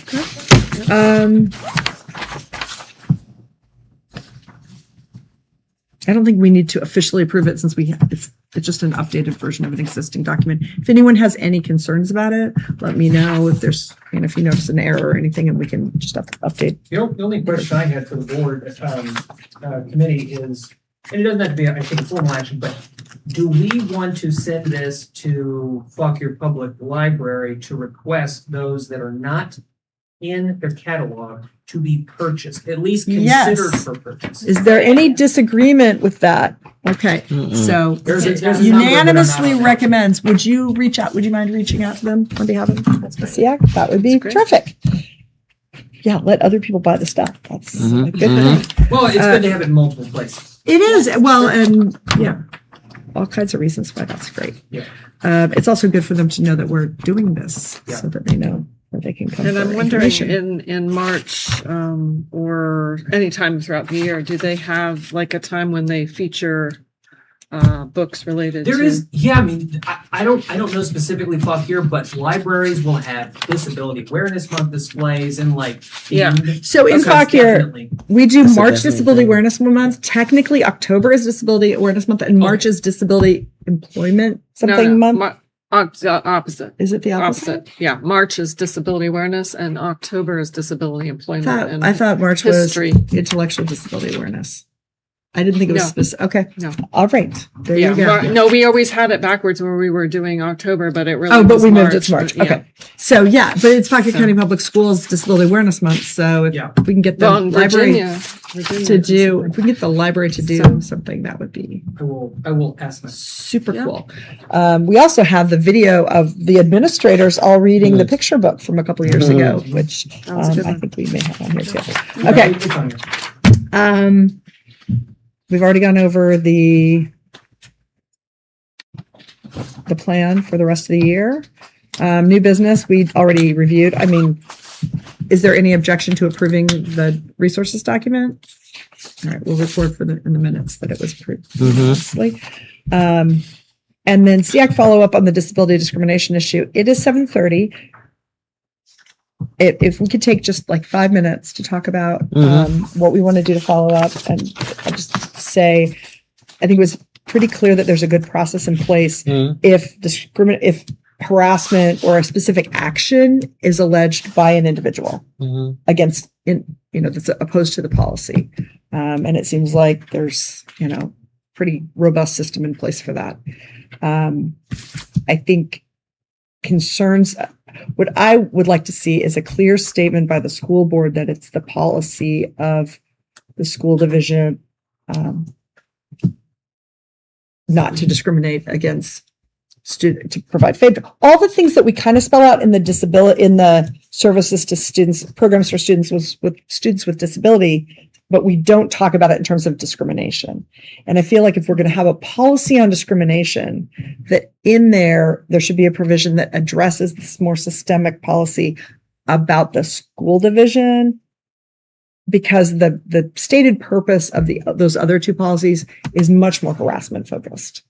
I don't think we need to officially approve it since it's just an updated version of an existing document. If anyone has any concerns about it, let me know if there's, if you notice an error or anything and we can just update. The only question I had for the board committee is, and it doesn't have to be, I think, a formal action, but do we want to send this to Fauquier Public Library to request those that are not in their catalog to be purchased, at least considered Yes. for purchase? Is there any disagreement with that? Okay, so There's a number, unanimously but I'm not- recommends, would you mind reaching out to them on behalf of the SEAC? That would be That's great. terrific. Yeah, let other people buy the stuff. That's a good thing. Well, it's good to have it in multiple places. It is, well, and yeah, all kinds of reasons why that's great. Yeah. It's also good for them to know that we're doing this Yeah. so that they know where they can come And for I'm wondering information. in March or any time throughout the year, do they have like a time when they feature books related There to? is, yeah, I mean, I don't know specifically Fauquier, but libraries will have Disability Awareness Month displays and Yeah. So in Okay, Fauquier, definitely. we do That's a March definite Disability thing. Awareness Month. Technically, October is Disability Awareness Month and March is Disability Employment Month. Opposite. Is it the opposite? Opposite. Yeah. March is disability awareness and October is disability employment. and I thought March history. was Intellectual Disability Awareness. I didn't think it was No. specific. Okay. No. All right. There Yeah, you go. no, we always had it backwards where we were doing October, but it really Oh, but was we moved it to March. March. Okay. So yeah, but it's Fauquier So- County Public Schools Disability Awareness Month. So if Yeah. we can get the Well, in library Virginia to do, if we can get the library to do So- something, that would be I will ask my. super Yeah. cool. We also have the video of the administrators all reading the picture book from a couple years ago, which That was a good I one. think we may have on here too. Okay. It's on here. We've already gone over the plan for the rest of the year. New business, we already reviewed. I mean, is there any objection to approving the resources document? All right, we'll record in the minutes that it was approved. Honestly. And then SEAC follow-up on the disability discrimination issue. It is 7:30. If we could take just like 5 minutes to talk about what we want to do to follow up, and I'll just say, I think it was pretty clear that there's a good process in place if harassment or a specific action is alleged by an individual against, that's opposed to the policy. And it seems like there's, pretty robust system in place for that. I think concerns, what I would like to see is a clear statement by the school board that it's the policy of the school division not to discriminate against student, to provide feedback. All the things that we kind of spell out in the services to students, programs for students with students with disability, but we don't talk about it in terms of discrimination. And I feel like if we're going to have a policy on discrimination, that in there should be a provision that addresses this more systemic policy about the school division, because the stated purpose of those other two policies is much more harassment focused,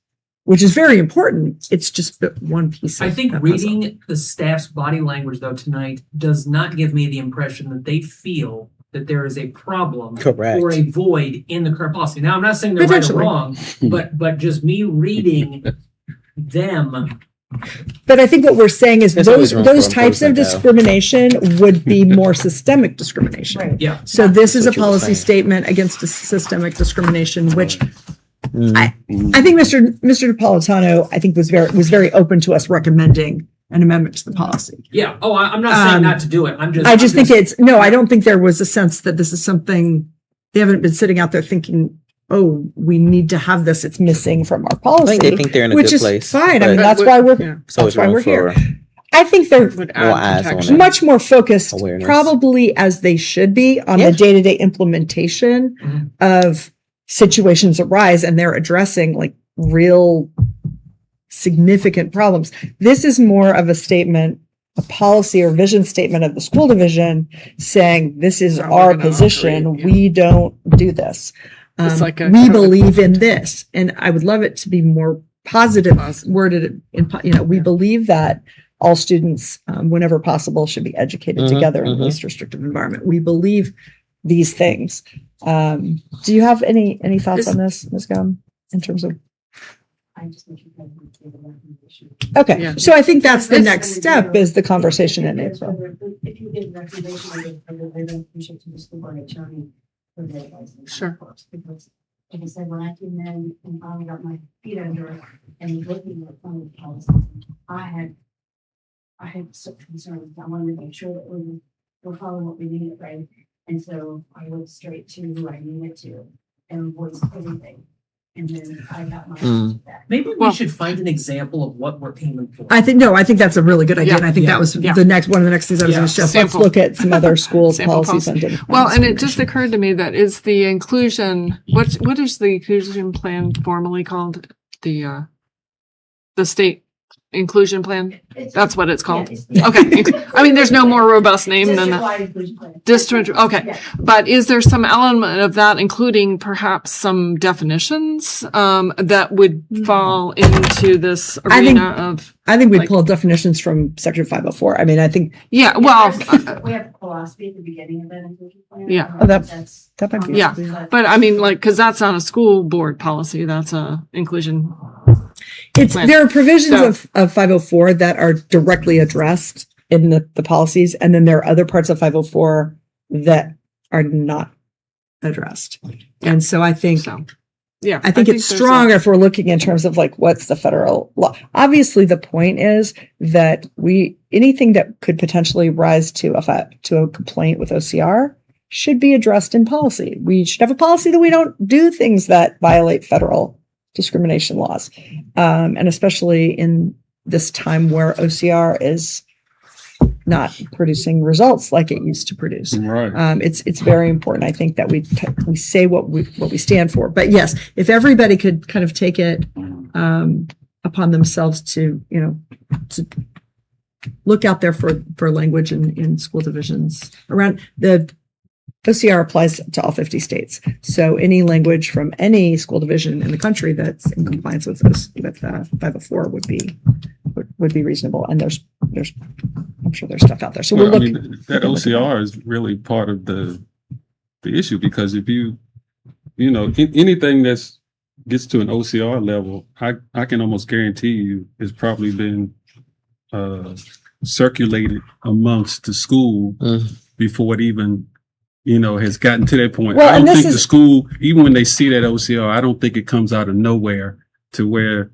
which is very important. It's just one piece. I think that puzzle. reading the staff's body language though tonight does not give me the impression that they feel that there is a problem Correct. or a void in the current policy. Now, I'm not saying they're right or Potentially. wrong, but just me reading them. But I think what we're saying is There's always room for those types of improvement, though. discrimination would be more systemic discrimination. Right. Yeah. So this is a That's what you were policy saying. statement against a systemic discrimination, which Mm. I think Mr. Napolitano, I think was very open to us recommending an amendment to the policy. Yeah. Oh, I'm not saying not to do it. I just think I don't think there was a sense that this is something, they haven't been sitting out there thinking, oh, we need to have this, it's missing from our I policy. think they think they're in a Which good is place. fine. I but mean, that's would- why we're, yeah. it's always that's why room we're here. for I think they're Would More eyes add on protection. it. much more focused, Awareness. probably as they should be, on Yeah. the day-to-day implementation Mhm. of situations arise, and they're addressing like real significant problems. This is more of a statement, a policy or vision statement of the school division saying, this is How we're our gonna position. operate, yeah. We don't do this. It's like a We kind of a- believe in this. And I would love it to be more positive Positive. worded we believe that all students, whenever possible, should be educated Mhm, together in a mhm. least restrictive environment. We believe these things. Do you have any thoughts Is- on this, Ms. Gum, in terms of? I just think you guys need to give a recommendation. Okay, Yeah. so I think that's the It's- next step is the conversation in If you April. give- If you give a recommendation, I think we should to the school board attorney for the advice. Sure. Because, like I said, when I came in and finally got my feet under it and looking at some of the policies, I had some concerns. I wanted to make sure that we were following what we needed, right? And so I went straight to who I needed to and voiced everything. And then I got my back. Maybe we Well- should find an example of what we're aiming for. I think that's a really good idea. Yeah, And I think that was yeah. one of the next things I was Yeah. going to suggest. Sample. Let's look at some other school Sample policies. policy. on Well, and it just discrimination. occurred to me that is the inclusion, what is the inclusion plan formally called? The state inclusion plan? It's- That's what it's called? Yeah, Okay. I mean, there's no more robust name than that. District-wide inclusion plan. District, okay. Yeah. But is there some element of that, including perhaps some definitions, that would fall into this I think- arena of, I think we like- pull definitions from section 504. I mean, I think yeah, well, We have philosophy at the beginning of that inclusion plan. Yeah. Oh, that That's. might be. Yeah. but I mean, like, cause that's not a school board policy, that's a inclusion. plan. There are provisions So- of 504 that are directly addressed in the policies. And then there are other parts of 504 that are not addressed. And so I think, So, yeah. I think it's there's stronger if we're looking in terms of like, what's the federal law? Obviously, the point is that anything that could potentially rise to a complaint with OCR should be addressed in policy. We should have a policy that we don't do things that violate federal discrimination laws. And especially in this time where OCR is not producing results like it used to produce. Right. It's very important, I think, that we say what we stand for. But yes, if everybody could kind of take it upon themselves to look out there for language in school divisions around the OCR applies to all 50 states. So any language from any school division in the country that's in compliance with 504 would be reasonable. And I'm sure there's stuff out there. So Well, I mean, that OCR is really part of the issue, because if anything that's gets to an OCR level, I can almost guarantee you it's probably been circulated amongst the school before it even has gotten to that point. Well, I don't think the school, even when they see that OCR, I don't think it comes out of nowhere to where,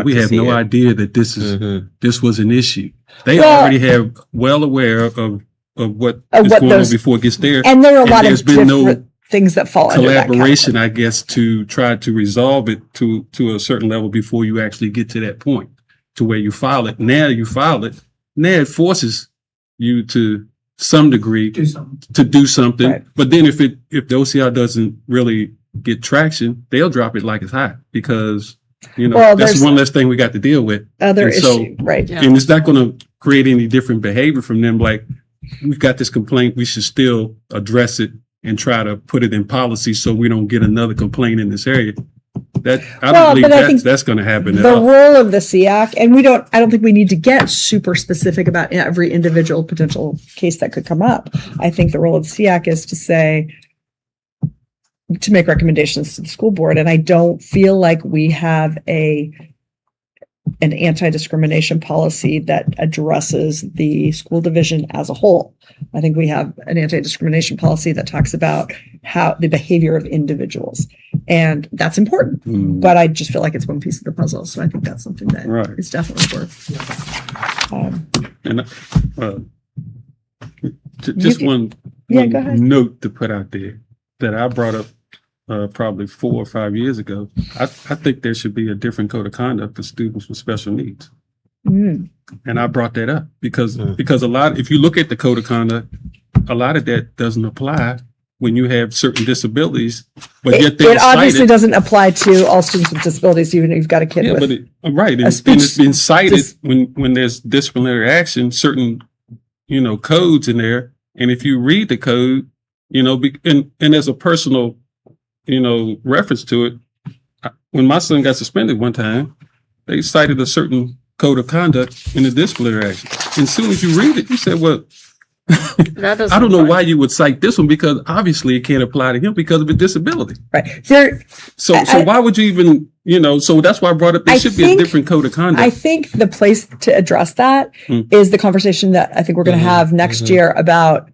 we have no idea that this was an issue. They already have well aware of what is going on before it gets there. And there are a lot of there's been no things that fall under that collaboration, I guess, to try to resolve it to a certain level before you actually get to that point to where you file it. Now you file it. Now it forces you to some degree to do something. Right. But then if the OCR doesn't really get traction, they'll drop it like it's hot, because that's one less thing we got to deal with. Other issue, right? Yeah. And it's not going to create any different behavior from them. Like, we've got this complaint, we should still address it and try to put it in policy so we don't get another complaint in this area. I don't believe that's going to happen at all. The role of the SEAC, and I don't think we need to get super specific about every individual potential case that could come up. I think the role of the SEAC is to make recommendations to the school board. And I don't feel like we have an anti-discrimination policy that addresses the school division as a whole. I think we have an anti-discrimination policy that talks about how the behavior of individuals, and that's important. But I just feel like it's one piece of the puzzle. So I think that's something that is definitely worth. One note to put out there that I brought up probably 4 or 5 years ago. I think there should be a different code of conduct for students with special needs. And I brought that up because if you look at the code of conduct, a lot of that doesn't apply when you have certain disabilities, but yet it obviously doesn't apply to all students with disabilities, even if you've got a kid with it's been cited when there's disciplinary action, certain codes in there. And if you read the code, and as a personal reference to it, when my son got suspended one time, they cited a certain code of conduct in the disciplinary action. And as soon as you read it, you said, well, I don't know why you would cite this one, because obviously it can't apply to him because of a disability. Right. So why would you even, so that's why I brought up, there should be a different code of conduct. I think the place to address that is the conversation that I think we're going to have next year about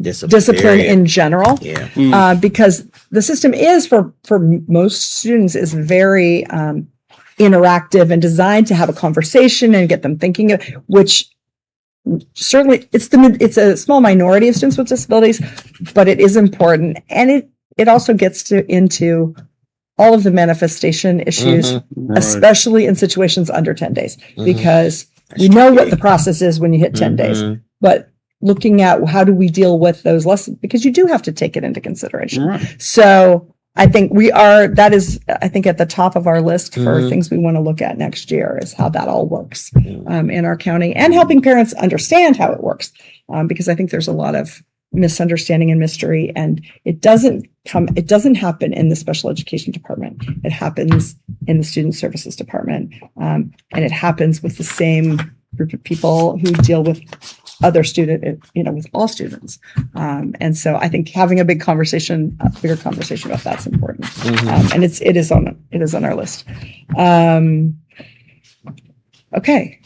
discipline in general. Because the system is for most students is very interactive and designed to have a conversation and get them thinking, which certainly it's a small minority of students with disabilities, but it is important. And it also gets into all of the manifestation issues, especially in situations under 10 days, because we know what the process is when you hit 10 days, but looking at how do we deal with those lessons, because you do have to take it into consideration. So I think that is at the top of our list for things we want to look at next year, is how that all works in our county, and helping parents understand how it works. Because I think there's a lot of misunderstanding and mystery, and it doesn't happen in the special education department. It happens in the student services department. And it happens with the same group of people who deal with other with all students. And so I think having a bigger conversation about that's important. And it is on our list. Okay.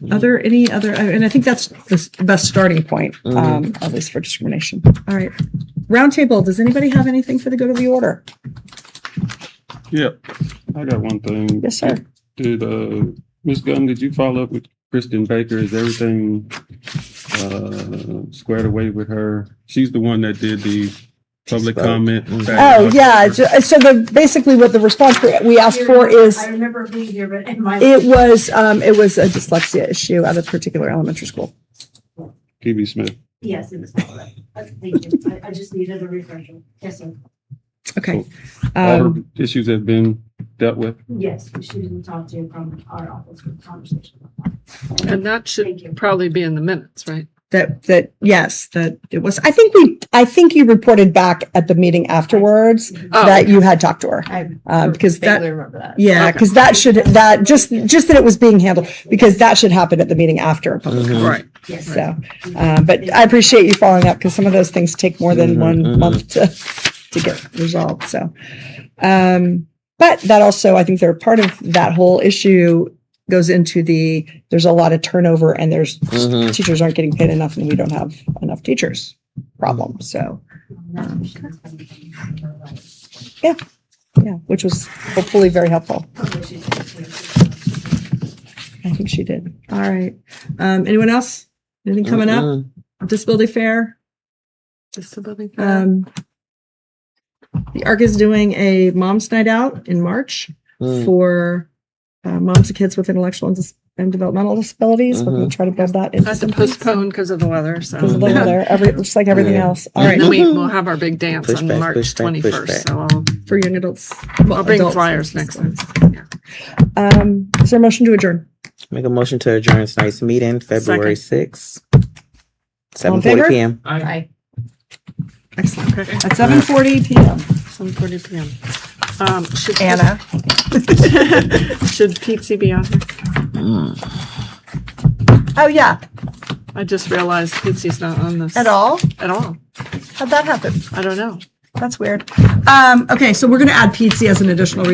And I think that's the best starting point, at least for discrimination. All right. roundtable, does anybody have anything for the good of the order? Yep, I got one thing. Yes, sir. Did, Ms. Gunn, did you follow up with Kristen Baker? Is everything, squared away with her? She's the one that did the public Spoke. comment. Oh, yeah. So basically what the response we asked for is, I remember being here, but in my. it was a dyslexia issue at a particular elementary school. TV Smith. Yes, it was. Thank you. I just needed a refresher. Yes, sir. Okay. All her issues have been dealt with. Yes, we should talk to you from our office with conversation. And that Thank you. should probably be in the minutes, right? Yes, that it was, I think you reported back at the meeting afterwards Oh, that you had talked to her. I Because vaguely that, remember that. yeah, Okay. because just that it was being handled, because that should happen at the meeting after. a public comment. Right. Yes. So, but I appreciate you following up, because some of those things take more than 1 month to get resolved, so. But that also, I think they're part of that whole issue goes into there's a lot of turnover, and there's teachers aren't getting paid enough, and we don't have enough teachers problem, so. Yeah, which was hopefully very helpful. I think she did. All right. Anyone else? Anything coming up? Disability fair? Disability. Fair. The ARC is doing a mom's night out in March for moms of kids with intellectual and developmental disabilities. We're going to try to build that into Had to some things postpone because of the weather. So because of the weather. Just like everything else. All And right. then we'll have our big dance Push on back, March push back, push 21st. back. So For young adults. I'll bring adults. flyers next time. Is there a motion to adjourn? Make a motion to adjourn tonight's meeting, February 6th, All in favor? 7:40 p.m. I Excellent. Okay. At 7:40 p.m. 7:40 p.m. Should Anna. should Pete be on here? Oh, yeah. I just realized Pete's not on this At all? At all. How'd that happen? I don't know. That's weird. Okay, so we're going to add Pizzi as an additional